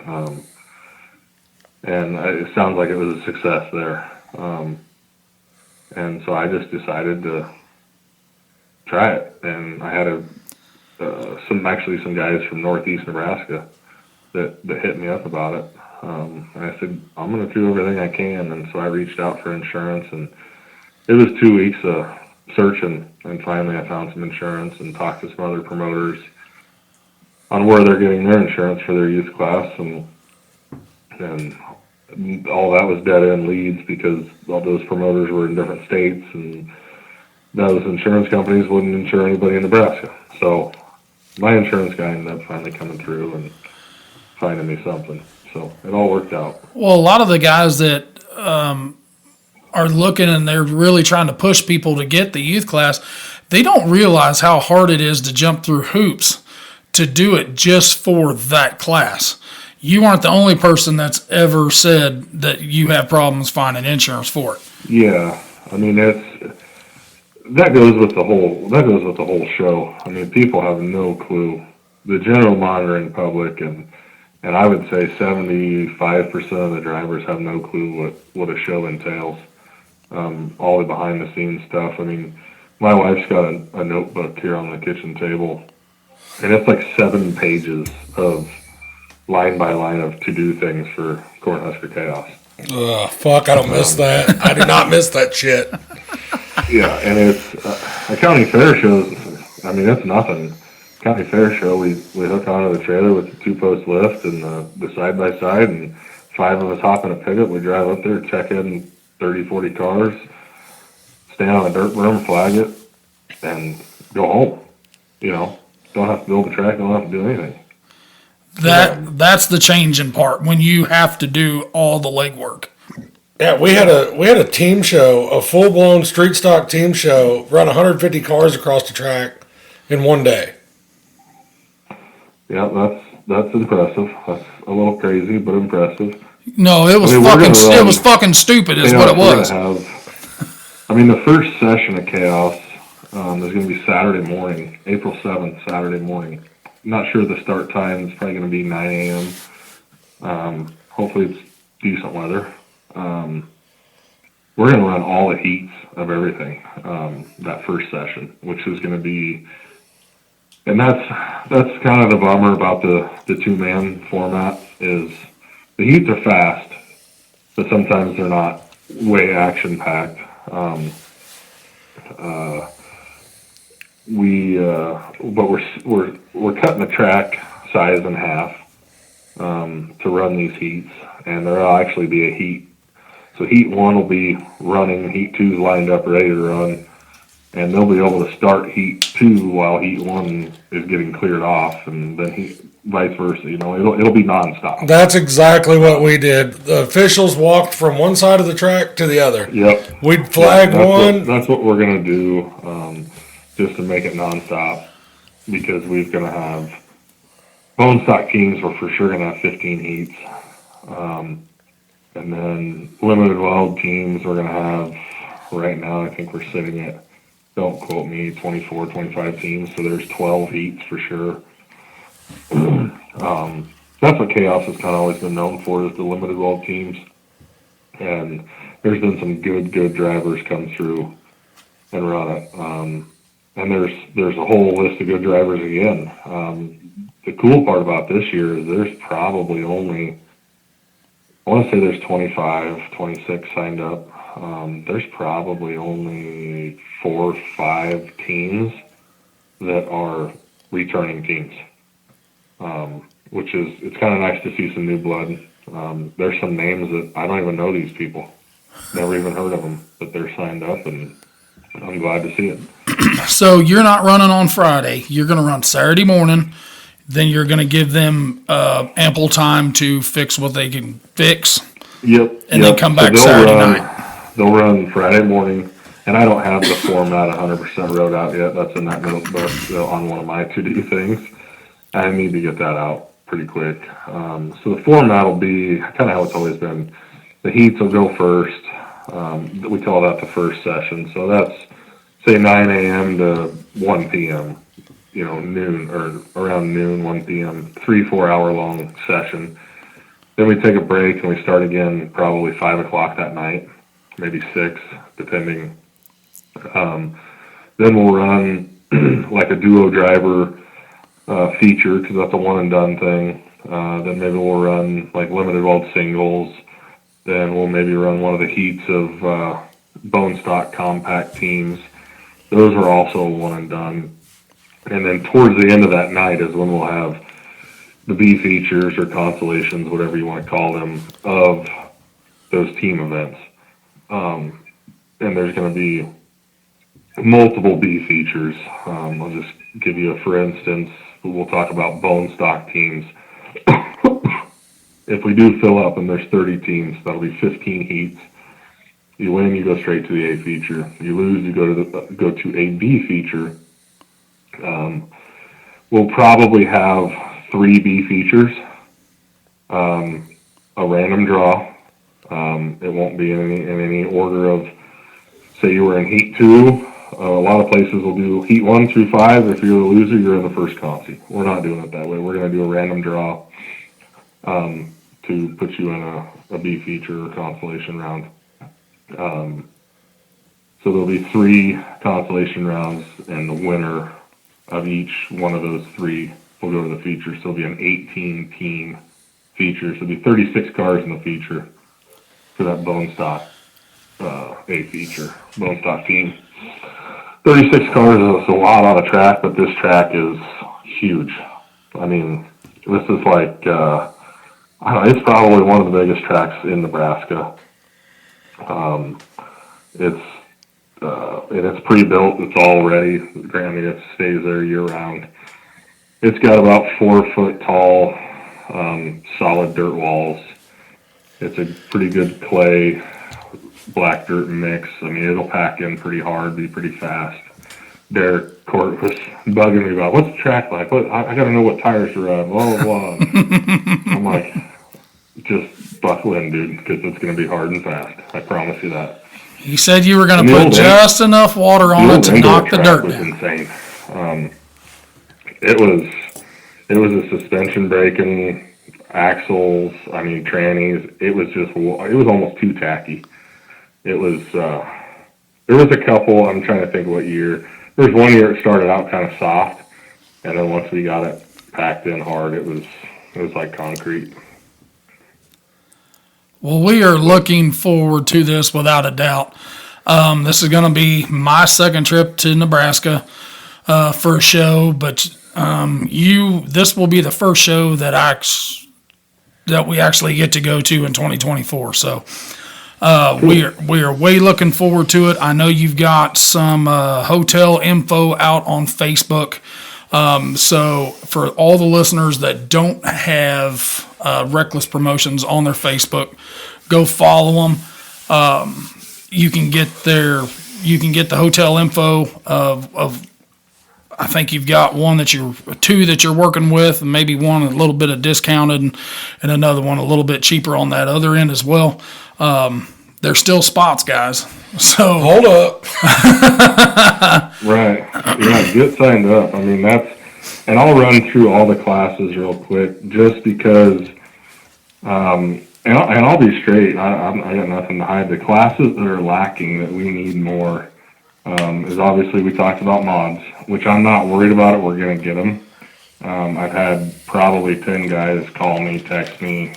And it sounds like it was a success there. And so I just decided to try it. And I had some guys from Northeast Nebraska that hit me up about it. And I said, I'm going to do everything I can. And so I reached out for insurance, and it was 2 weeks of searching. And finally I found some insurance and talked to some other promoters on where they're getting their insurance for their youth class. And all that was dead end leads because all those promoters were in different states, and those insurance companies wouldn't insure anybody in Nebraska. So my insurance guy ended up finally coming through and finding me something. So it all worked out. Well, a lot of the guys that are looking and they're really trying to push people to get the youth class, they don't realize how hard it is to jump through hoops to do it just for that class. You aren't the only person that's ever said that you have problems finding insurance for it. Yeah, I mean that goes with the whole show. I mean, people have no clue. The general monitoring public and I would say 75% of the drivers have no clue what a show entails. All the behind the scenes stuff. I mean, my wife's got a notebook here on the kitchen table, and it's like 7 pages of line by line of to-do things for Cornhusker Chaos. Fuck, I don't miss that. I do not miss that shit. Yeah, and it's a county fair shows. I mean, it's nothing. County fair show, we hook onto the trailer with the 2-post lift and the side-by-side, and 5 of us hop in a pickup. We drive up there, check in 30, 40 cars, stand on a dirt berm, flag it, and go home. You know, don't have to build the track, don't have to do anything. That's the changing part, when you have to do all the legwork. Yeah, we had a team show, a full blown street stock team show, run 150 cars across the track in one day. Yeah, that's impressive. That's a little crazy, but impressive. No, it was it was fucking stupid is what it was. The first session of Chaos is going to be Saturday morning, April 7th, Saturday morning. Not sure the start time. It's probably going to be 9 a.m. Hopefully it's decent weather. We're going to run all the heats of everything that first session, which is going to be, and that's kind of the bummer about the 2-man format is the heats are fast, but sometimes they're not way action packed. But we're cutting the track size in half to run these heats, and there'll actually be a heat. So heat 1 will be running, heat 2 is lined up ready to run, and they'll be able to start heat 2 while heat 1 is getting cleared off, and then vice versa. You know, it'll be nonstop. That's exactly what we did. The officials walked from one side of the track to the other. Yep. We'd flag one. That's what we're gonna do, just to make it nonstop, because we're gonna have bone stock teams. We're for sure gonna have 15 heats, and then limited weld teams. We're gonna have right now. I think we're sitting at, don't quote me, 24, 25 teams. So there's 12 heats for sure. That's what Chaos has kind of always been known for, is the limited weld teams. And there's been some good drivers come through and run it. And there's a whole list of good drivers again. The cool part about this year is there's probably only, I want to say there's 25, 26 signed up. There's probably only 4 or 5 teams that are returning teams, which is, it's kind of nice to see some new blood. There's some names that I don't even know these people. Never even heard of them, but they're signed up, and I'm glad to see it. So you're not running on Friday. You're going to run Saturday morning. Then you're going to give them ample time to fix what they can fix. Yep. And then come back Saturday night. They'll run Friday morning, and I don't have the format 100% wrote out yet. That's in that notebook on one of my to-do things. I need to get that out pretty quick. So the format will be kind of how it's always been. The heats will go first. We call that the first session. So that's, say, 9 a.m. to 1 p.m. noon or around noon, 1 p.m., 3-4 hour long session. Then we take a break and we start again probably 5 o'clock that night, maybe 6, depending. Then we'll run like a duo driver feature, because that's a one and done thing. Then maybe we'll run like limited weld singles. Then we'll maybe run one of the heats of bone stock compact teams. Those are also one and done. And then towards the end of that night is when we'll have the B features or constellations, whatever you want to call them, of those team events. And there's going to be multiple B features. I'll just give you for instance, we'll talk about bone stock teams. If we do fill up and there's 30 teams, that'll be 15 heats. You win, you go straight to the A feature. You lose, you go to a B feature. We'll probably have 3 B features, a random draw. It won't be in any order of, say you were in heat 2. A lot of places will do heat 1 through 5. If you're the loser, you're in the first consi. We're not doing it that way. We're going to do a random draw to put you in a B feature or constellation round. So there'll be 3 constellation rounds, and the winner of each one of those 3 will go to the feature. So it'll be an 18 team feature. So it'll be 36 cars in the feature for that bone stock A feature, bone stock team. 36 cars is a lot on a track, but this track is huge. I mean, this is like, it's probably one of the biggest tracks in Nebraska. It's pre-built. It's all ready. Granted, it stays there year round. It's got about 4 foot tall, solid dirt walls. It's a pretty good clay, black dirt mix. I mean, it'll pack in pretty hard, be pretty fast. Derek Court was bugging me about, what's the track like? I got to know what tires to run, blah, blah, blah. I'm like, just buckle in, dude, because it's going to be hard and fast. I promise you that. You said you were going to put just enough water on it to knock the dirt down. Insane. It was a suspension braking, axles, I mean, trannies. It was almost too tacky. It was, there was a couple, I'm trying to think what year. There was one year it started out kind of soft, and then once we got it packed in hard, it was like concrete. Well, we are looking forward to this without a doubt. This is going to be my second trip to Nebraska for a show, but this will be the first show that we actually get to go to in 2024. So we are way looking forward to it. I know you've got some hotel info out on Facebook. So for all the listeners that don't have Wreckless Promotions on their Facebook, go follow them. You can get the hotel info of I think you've got two that you're working with, and maybe one a little bit of discounted and another one a little bit cheaper on that other end as well. There's still spots, guys. So hold up. Right. Yeah, get signed up. I mean, and I'll run through all the classes real quick just because, and I'll be straight. I got nothing to hide. The classes that are lacking that we need more is obviously we talked about mods, which I'm not worried about it. We're going to get them. I've had probably 10 guys call me, text me,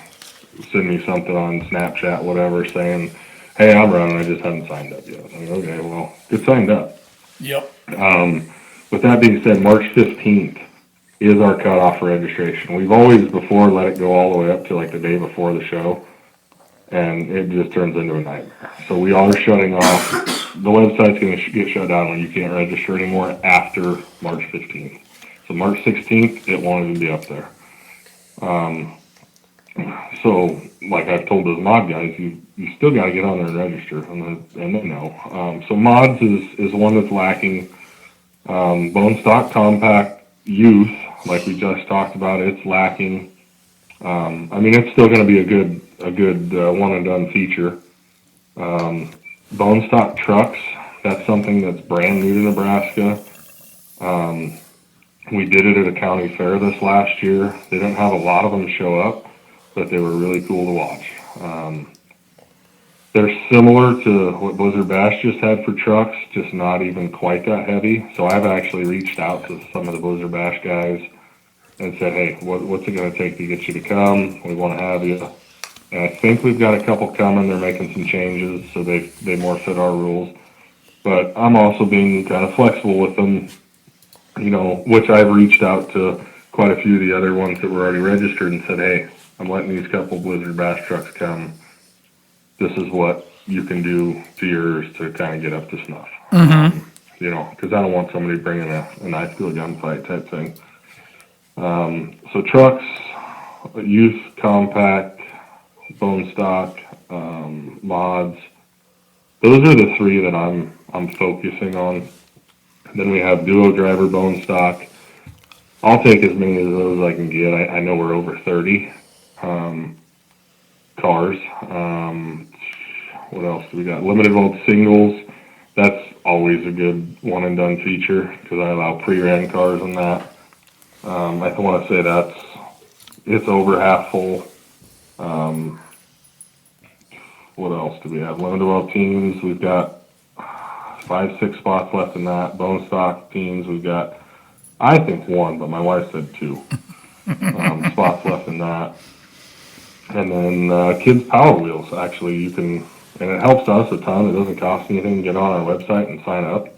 send me something on Snapchat, whatever, saying, hey, I'm running, I just haven't signed up yet. I'm like, okay, well, get signed up. Yep. With that being said, March 15th is our cutoff for registration. We've always before let it go all the way up to like the day before the show, and it just turns into a nightmare. So we are shutting off. The website's going to get shut down when you can't register anymore after March 15th. So March 16th, it won't even be up there. So, like I've told those mod guys, you still got to get on there and register, and they know. So mods is one that's lacking. Bone stock compact youth, like we just talked about, it's lacking. I mean, it's still going to be a good one and done feature. Bone stock trucks, that's something that's brand new to Nebraska. We did it at a county fair this last year. They didn't have a lot of them show up, but they were really cool to watch. They're similar to what Blizzard Bash just had for trucks, just not even quite that heavy. So I've actually reached out to some of the Blizzard Bash guys and said, hey, what's it going to take to get you to come? We want to have you. And I think we've got a couple coming. They're making some changes, so they more fit our rules. But I'm also being kind of flexible with them, which I've reached out to quite a few of the other ones that were already registered and said, hey, I'm letting these couple Blizzard Bash trucks come. This is what you can do to yours to kind of get up to snuff. Because I don't want somebody bringing a knife to a gunfight type thing. So trucks, youth, compact, bone stock, mods. Those are the three that I'm focusing on. Then we have duo driver bone stock. I'll take as many of those as I can get. I know we're over 30 cars. What else do we got? Limited load singles. That's always a good one and done feature because I allow pre-ran cars on that. I want to say it's over half full. What else do we have? Limited load teams. We've got 5-6 spots left in that. Bone stock teams. We've got, I think, 1, but my wife said 2 spots left in that. And then kids power wheels. Actually, you can. And it helps us a ton. It doesn't cost anything to get on our website and sign up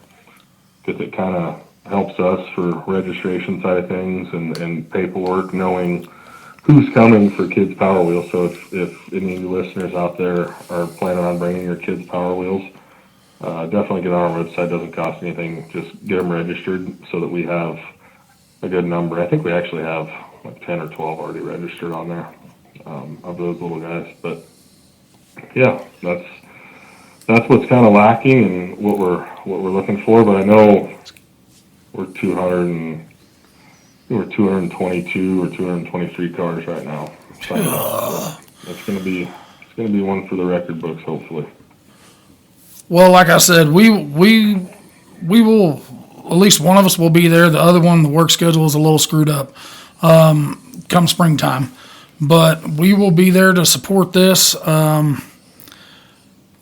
because it kind of helps us for registration side of things and paperwork, knowing who's coming for kids' power wheels. So if any of you listeners out there are planning on bringing your kids' power wheels, definitely get on our website. It doesn't cost anything. Just get them registered so that we have a good number. I think we actually have like 10 or 12 already registered on there of those little guys. But yeah, that's what's kind of lacking and what we're looking for. But I know we're 222 or 223 cars right now. So it's gonna be one for the record books, hopefully. Well, like I said, we will, at least one of us will be there. The other one, the work schedule is a little screwed up come springtime. But we will be there to support this.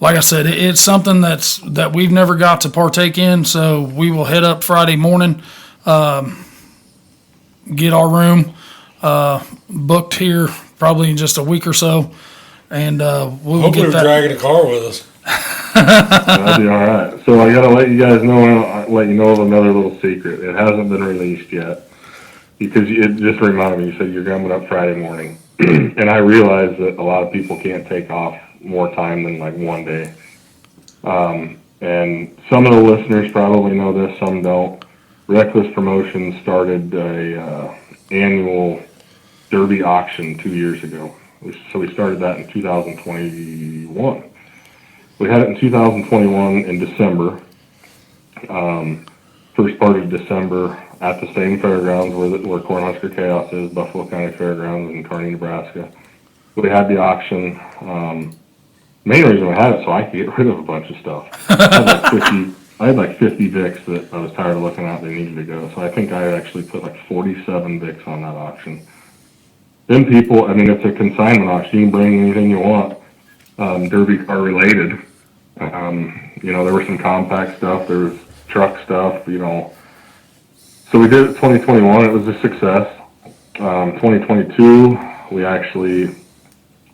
Like I said, it's something that we've never got to partake in, so we will head up Friday morning, get our room booked here probably in just a week or so, and we'll Hopefully get that. we're dragging a car with us. That'll be all right. So I gotta let you guys know, of another little secret. It hasn't been released yet because it just reminded me. You said you're coming up Friday morning, and I realize that a lot of people can't take off more time than like one day. And some of the listeners probably know this, some don't. Wreckless Promotions started a annual derby auction 2 years ago. So we started that in 2021. We had it in 2021 in December, first part of December at the same fairgrounds where Cornhusker Chaos is, Buffalo County Fairgrounds in Kearney, Nebraska. We had the auction. Main reason we had it so I could get rid of a bunch of stuff. I had like 50 Vicks that I was tired of looking at. They needed to go. So I think I actually put like 47 Vicks on that auction. Then people, it's a consignment auction. You can bring anything you want, derby car related. There was some compact stuff. There was truck stuff, So we did it 2021. It was a success. 2022, we actually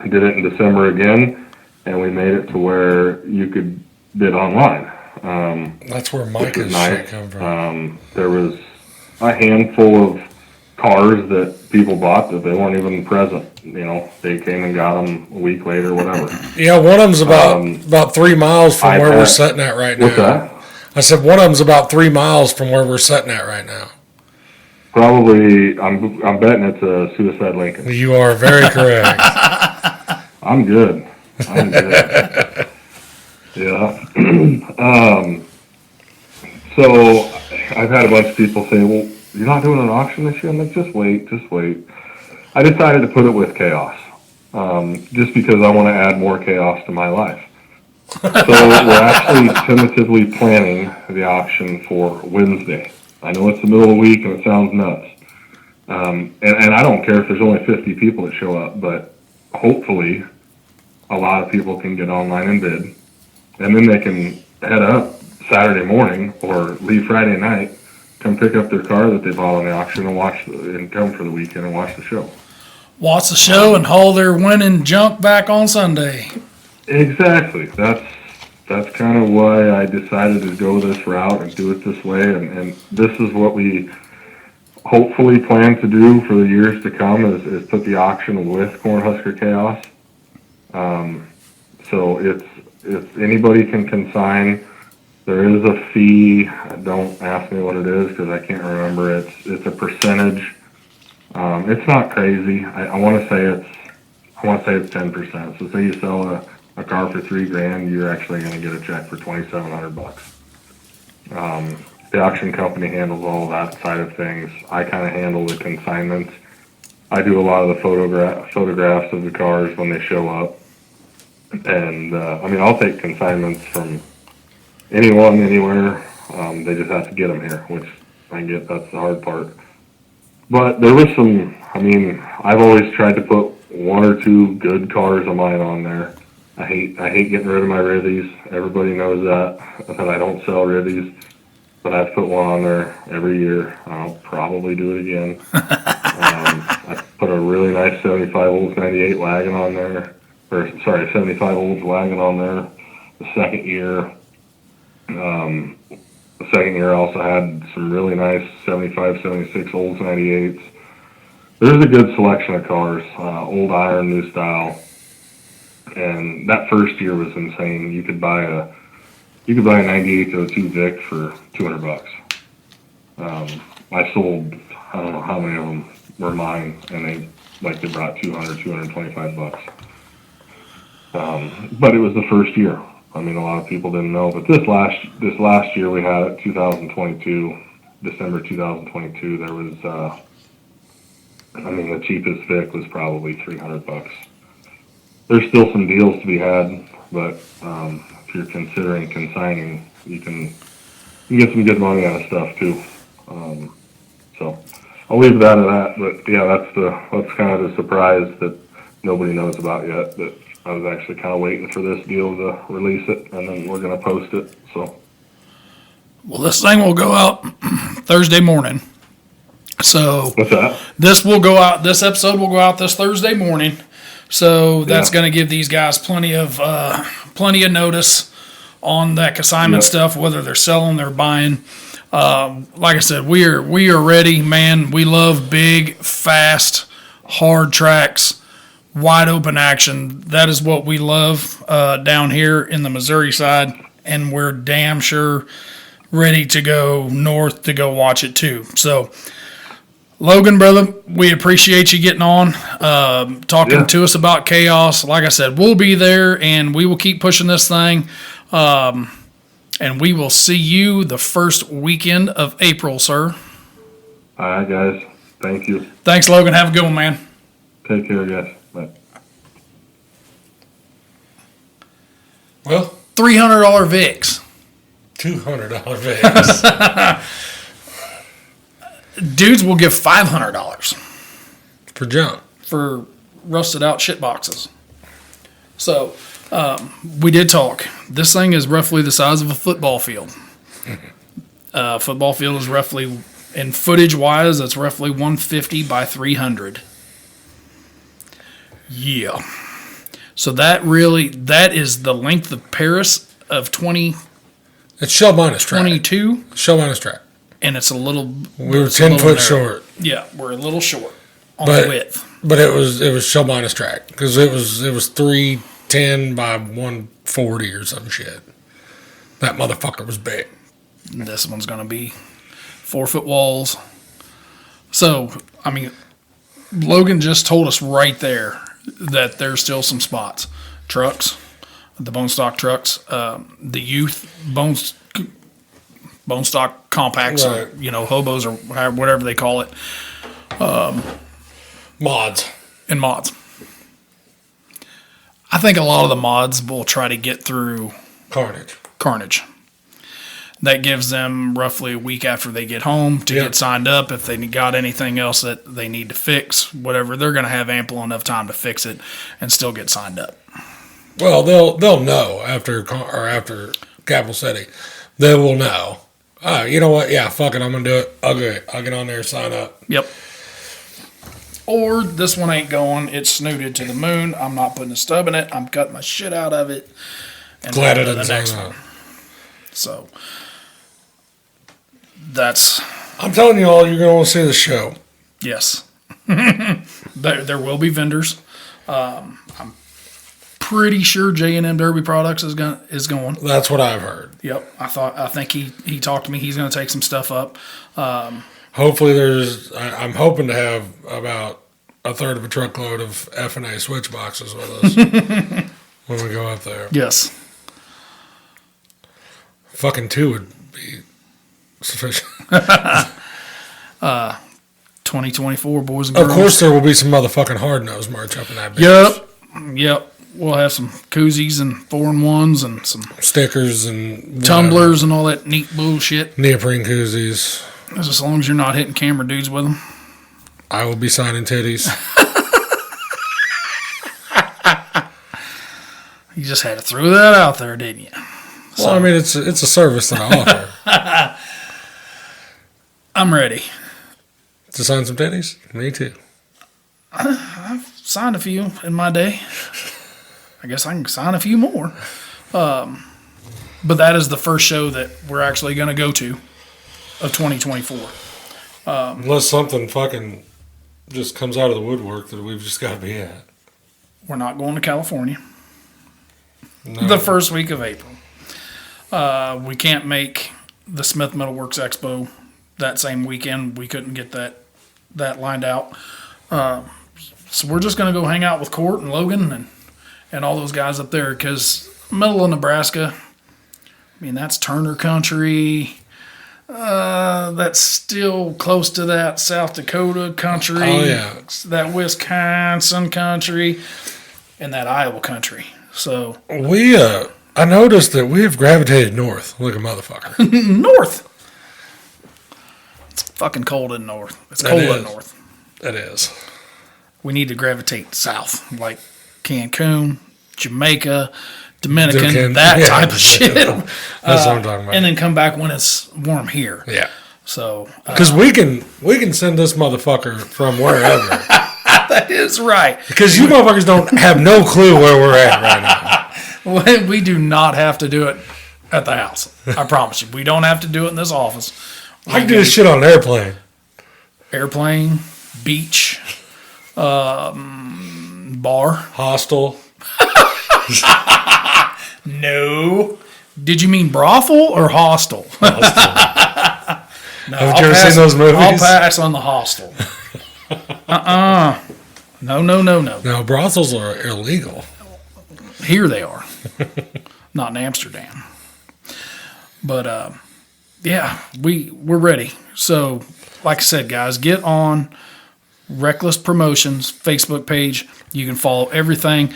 did it in December again. And we made it to where you could bid online. That's where Micah's shit come from. There was a handful of cars that people bought that they weren't even present. They came and got them a week later, whatever. Yeah, one of them's about 3 miles from where we're sitting at right now. What's that? I said one of them's about 3 miles from where we're sitting at right now. Probably, I'm betting it's a Suicide Lincoln. You are very correct. I'm good. Yeah. So I've had a bunch of people say, well, you're not doing an auction this year? I'm like, just wait. I decided to put it with Chaos, just because I want to add more chaos to my life. So we're actually tentatively planning the auction for Wednesday. I know it's the middle of the week and it sounds nuts. And I don't care if there's only 50 people that show up, but hopefully a lot of people can get online and bid, and then they can head up Saturday morning or leave Friday night, come pick up their car that they bought on the auction and come for the weekend and watch the show. Watch the show and haul their winning junk back on Sunday. Exactly. That's kind of why I decided to go this route and do it this way, and this is what we hopefully plan to do for the years to come is put the auction with Cornhusker Chaos. So it's anybody can consign. There is a fee. Don't ask me what it is because I can't remember. It's a percentage. It's not crazy. I want to say it's 10%. So say you sell a car for $3,000, you're actually going to get a check for $2,700. The auction company handles all that side of things. I kind of handle the consignments. I do a lot of the photographs of the cars when they show up. And, I'll take consignments from anyone, anywhere. They just have to get them here, which I get, that's the hard part. But there was I've always tried to put one or two good cars of mine on there. I hate getting rid of my Rivvies. Everybody knows that I don't sell Rivvies. But I've put one on there every year. I'll probably do it again. I put a really nice 75 Olds 98 wagon on there. 75 Olds wagon on there the second year. The second year I also had some really nice 75, 76 Olds 98s. There's a good selection of cars, old iron, new style. And that first year was insane. You could buy a 9802 Vic for $200. I sold, I don't know how many of them were mine, and they brought $225. But it was the first year. A lot of people didn't know, but this last year we had it, 2022, December 2022. There was, the cheapest Vic was probably $300. There's still some deals to be had, but if you're considering consigning, you can get some good money out of stuff too. So I'll leave that at that. But yeah, that's kind of the surprise that nobody knows about yet. That I was actually kind of waiting for this deal to release it, and then we're going to post it. So, well, this thing will go out Thursday morning. So what's that? This episode will go out this Thursday morning. So that's going to give these guys plenty of notice on that consignment stuff, whether they're selling, they're buying. Like I said, we are ready, man. We love big, fast, hard tracks, wide open action. That is what we love down here in the Missouri side, and we're damn sure ready to go north to go watch it too. So, Logan, brother, we appreciate you getting on, talking to us about Chaos. Like I said, we'll be there, and we will keep pushing this thing. And we will see you the first weekend of April, sir. All right, guys. Thank you. Thanks, Logan. Have a good one, man. Take care, guys. Bye. Well, $300 VIX. $200 VIX. Dudes will give $500 for junk for rusted out shit boxes. So, we did talk. This thing is roughly the size of a football field. Football field is roughly, in footage wise, it's roughly 150 by 300. Yeah. So that is the length of Paris of 2022. It's shell minus track. Shell minus track. And it's a little. We were 10 foot short. Yeah, we're a little short on the width. But it was shell minus track because it was 310 by 140 or some shit. That motherfucker was big. This one's gonna be 4 foot walls. So Logan just told us right there that there's still some spots. Trucks, the bone stock trucks, the youth bone stock compacts, right. Or hobos or whatever they call it. Mods. And mods. I think a lot of the mods will try to get through Carnage. That gives them roughly a week after they get home to get signed up. If they got anything else that they need to fix, whatever, they're going to have ample enough time to fix it and still get signed up. Well, they'll know after Capital City. They will know. You know what? Yeah, fuck it. I'm gonna do it. Okay, I'll get on there and sign up. Yep. Or this one ain't going. It's snooted to the moon. I'm not putting a stub in it. I'm cutting my shit out of it. And Glad it to the didn't next sign one. up. So that's I'm telling you all, you're gonna want to see the show. yes. there will be vendors. I'm pretty sure J&M Derby Products is going. That's what I've heard. Yep. I think he talked to me. He's going to take some stuff up. Hopefully, I'm hoping to have about a third of a truckload of F&A switch boxes with us when we go up there. Yes. Fucking 2 would be sufficient. 2024, boys and girls. Of course, there will be some motherfucking hard-nosed merch up in that bitch. Yep. We'll have some koozies and 4-in-1s and some Stickers and whatever. tumblers and all that neat bullshit. Neoprene koozies. As long as you're not hitting camera dudes with them. I will be signing titties. You just had to throw that out there, didn't you? Well, I mean, it's a service that I offer. I'm ready. To sign some titties? Me too. Signed a few in my day. I guess I can sign a few more. But that is the first show that we're actually going to go to of 2024. Unless something fucking just comes out of the woodwork that we've just got to be at. We're not going to California. No. The first week of April. We can't make the Smith Metalworks Expo that same weekend. We couldn't get that lined out. So we're just going to go hang out with Court and Logan and all those guys up there because middle of Nebraska, I mean, that's Turner country. That's still close to that South Dakota country. Oh, yeah. That Wisconsin country and that Iowa country. So I noticed that we have gravitated north like a motherfucker. north. It's fucking cold in north. It's cold in north. It is. We need to gravitate south, like Cancun, Jamaica, Dominican, type of shit. That's what I'm talking about. And then come back when it's warm here. Yeah. So Because we can send this motherfucker from wherever. that is right. Because you motherfuckers don't have no clue where we're at right now. We do not have to do it at the house. I promise you. We don't have to do it in this office. I can do this shit on an airplane. Airplane, beach, bar. Hostel. No. Did you mean brothel or hostel? No, Haven't you ever seen those movies? I'll pass on the hostel. No. No, brothels are illegal. Here they are. Not in Amsterdam. But, yeah, we're ready. So, like I said, guys, get on Wreckless Promotions Facebook page. You can follow everything.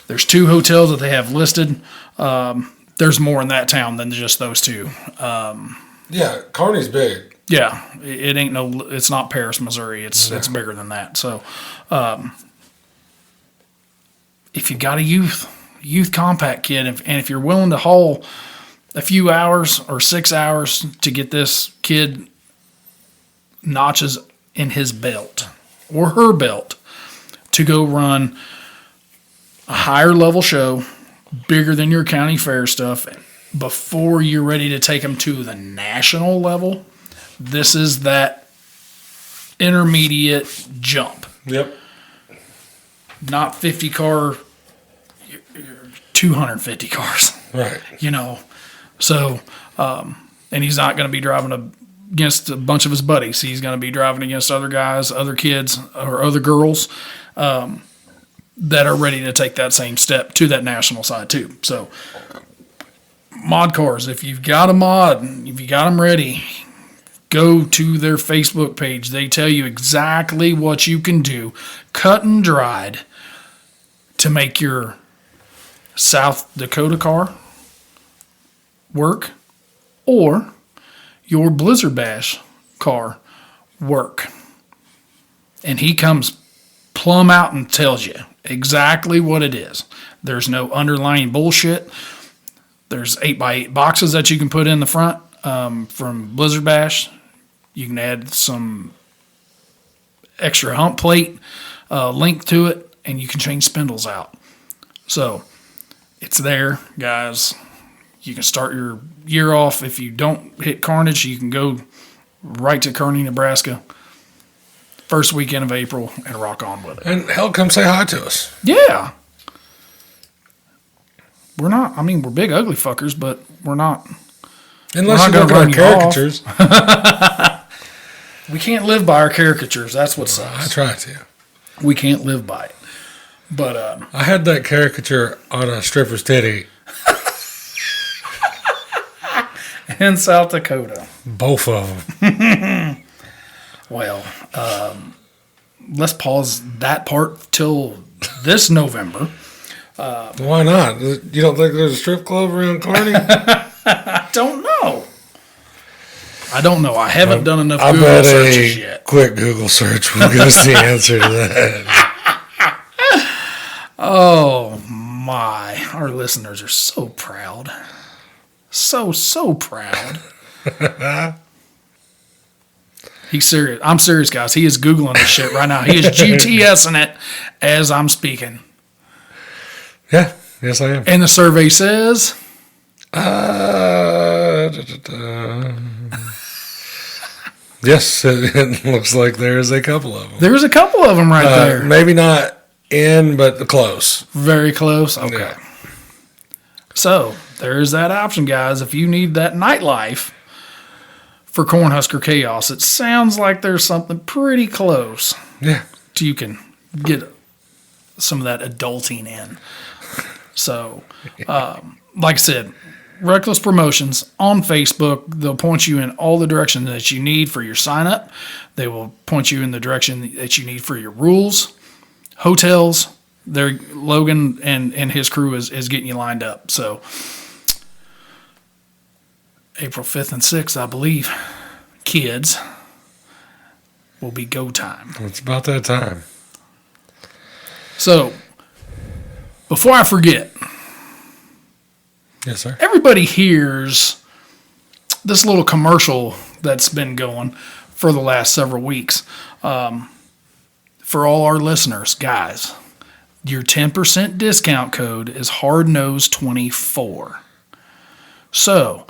There's 2 hotels that they have listed. There's more in that town than just those 2. Yeah, Kearney's big. Yeah, it ain't it's not Paris, Missouri. It's bigger than that. So, if you got a youth compact kid, and if you're willing to haul a few hours or 6 hours to get this kid notches in his belt or her belt to go run a higher level show, bigger than your county fair stuff, before you're ready to take them to the national level, this is that intermediate jump. Yep. Not 50 car, 250 cars. Right. You know, so, and he's not going to be driving against a bunch of his buddies. He's going to be driving against other guys, other kids, or other girls that are ready to take that same step to that national side too. So, mod cars, if you've got a mod, if you got them ready, go to their Facebook page. They tell you exactly what you can do, cut and dried, to make your South Dakota car work or your Blizzard Bash car work? And he comes plumb out and tells you exactly what it is. There's no underlying bullshit. There's 8x8 boxes that you can put in the front from Blizzard Bash. You can add some extra hump plate link to it, and you can change spindles out. So it's there, guys. You can start your year off. If you don't hit Carnage, you can go right to Kearney, Nebraska, first weekend of April, and rock on with it. And hell, come say hi to us. Yeah. We're not, we're big ugly fuckers, but we're not. Unless you look at our caricatures. We can't live by our caricatures. That's what sucks. I try to. We can't live by it. But I had that caricature on a stripper's titty. in South Dakota. Both of them. Well, let's pause that part till this November. Why not? You don't think there's a strip club around Kearney? I don't know. I haven't done enough I Google bet searches yet. Quick Google search will give us the answer to that. Oh my! Our listeners are so proud, so proud. He's serious. I'm serious, guys. He is Googling this shit right now. He is GTSing it as I'm speaking. Yeah, yes I am. And the survey says, yes, it looks like there's a couple of them. There's a couple of them right there. Maybe not in, but close. Very close. Okay. Yeah. So there's that option, guys. If you need that nightlife for Cornhusker Chaos, it sounds like there's something pretty close. Yeah. You can get some of that adulting in. So, like I said, Wreckless Promotions on Facebook. They'll point you in all the direction that you need for your sign up. They will point you in the direction that you need for your rules, hotels. Logan and his crew is getting you lined up. So, April 5th and 6th, I believe, kids, will be go time. It's about that time. So, before I forget, yes, sir. Everybody hears this little commercial that's been going for the last several weeks. For all our listeners, guys, your 10% discount code is HardNose24. So,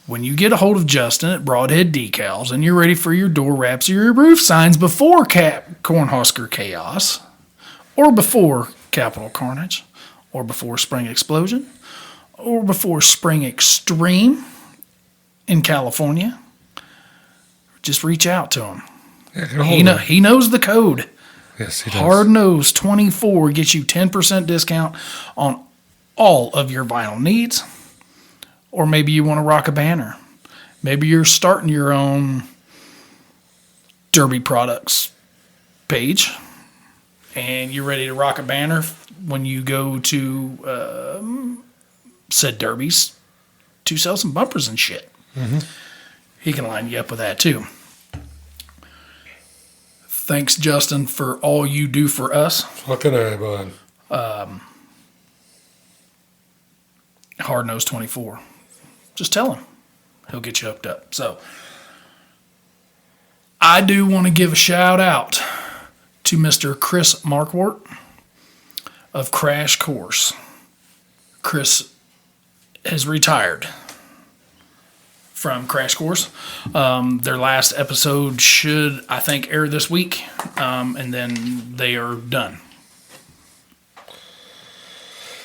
when you get a hold of Justin at Broadhead Decals and you're ready for your door wraps or your roof signs before Cornhusker Chaos, or before Capital Carnage, or before Spring Explosion, or before Spring Extreme in California, just reach out to him. Yeah, he knows the code. Yes, he does. HardNose24 gets you 10% discount on all of your vinyl needs. Or maybe you want to rock a banner. Maybe you're starting your own Derby products page and you're ready to rock a banner when you go to said Derbies to sell some bumpers and shit. Mm-hmm. He can line you up with that too. Thanks, Justin, for all you do for us. Fucking A, bud. HardNose24. Just tell him. He'll get you hooked up. So, I do want to give a shout out to Mr. Chris Markwart of Crash Course. Chris has retired from Crash Course. Their last episode should, I think, air this week, and then they are done.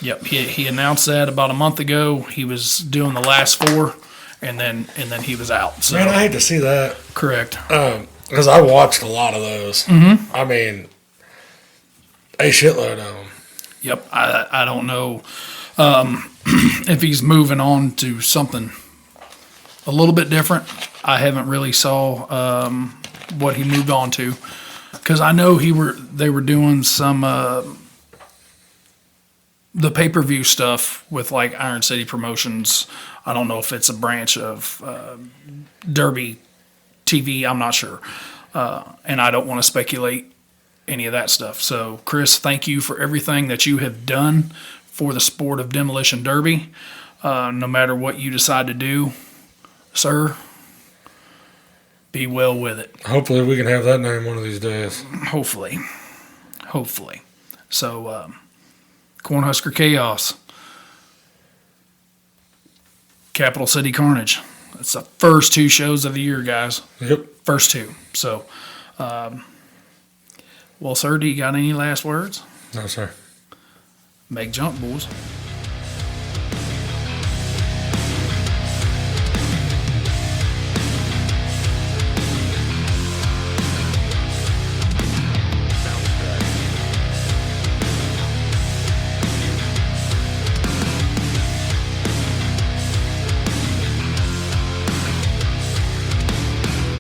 Yep, he announced that about a month ago. He was doing the last 4, and then he was out. So, man, I hate to see that. Correct. Because I watched a lot of those. Mm-hmm. I mean, a shitload of them. Yep, I don't know if he's moving on to something a little bit different. I haven't really saw what he moved on to, because I know they were doing some the pay-per-view stuff with like Iron City Promotions, I don't know if it's a branch of Derby TV. I'm not sure. And I don't want to speculate any of that stuff. So, Chris, thank you for everything that you have done for the sport of Demolition Derby. No matter what you decide to do, sir, be well with it. Hopefully we can have that name one of these days. Hopefully. So, Cornhusker Chaos, Capital City Carnage. That's the first 2 shows of the year, guys. Yep. First 2. So, well, sir, do you got any last words? No, sir. Make jump, boys.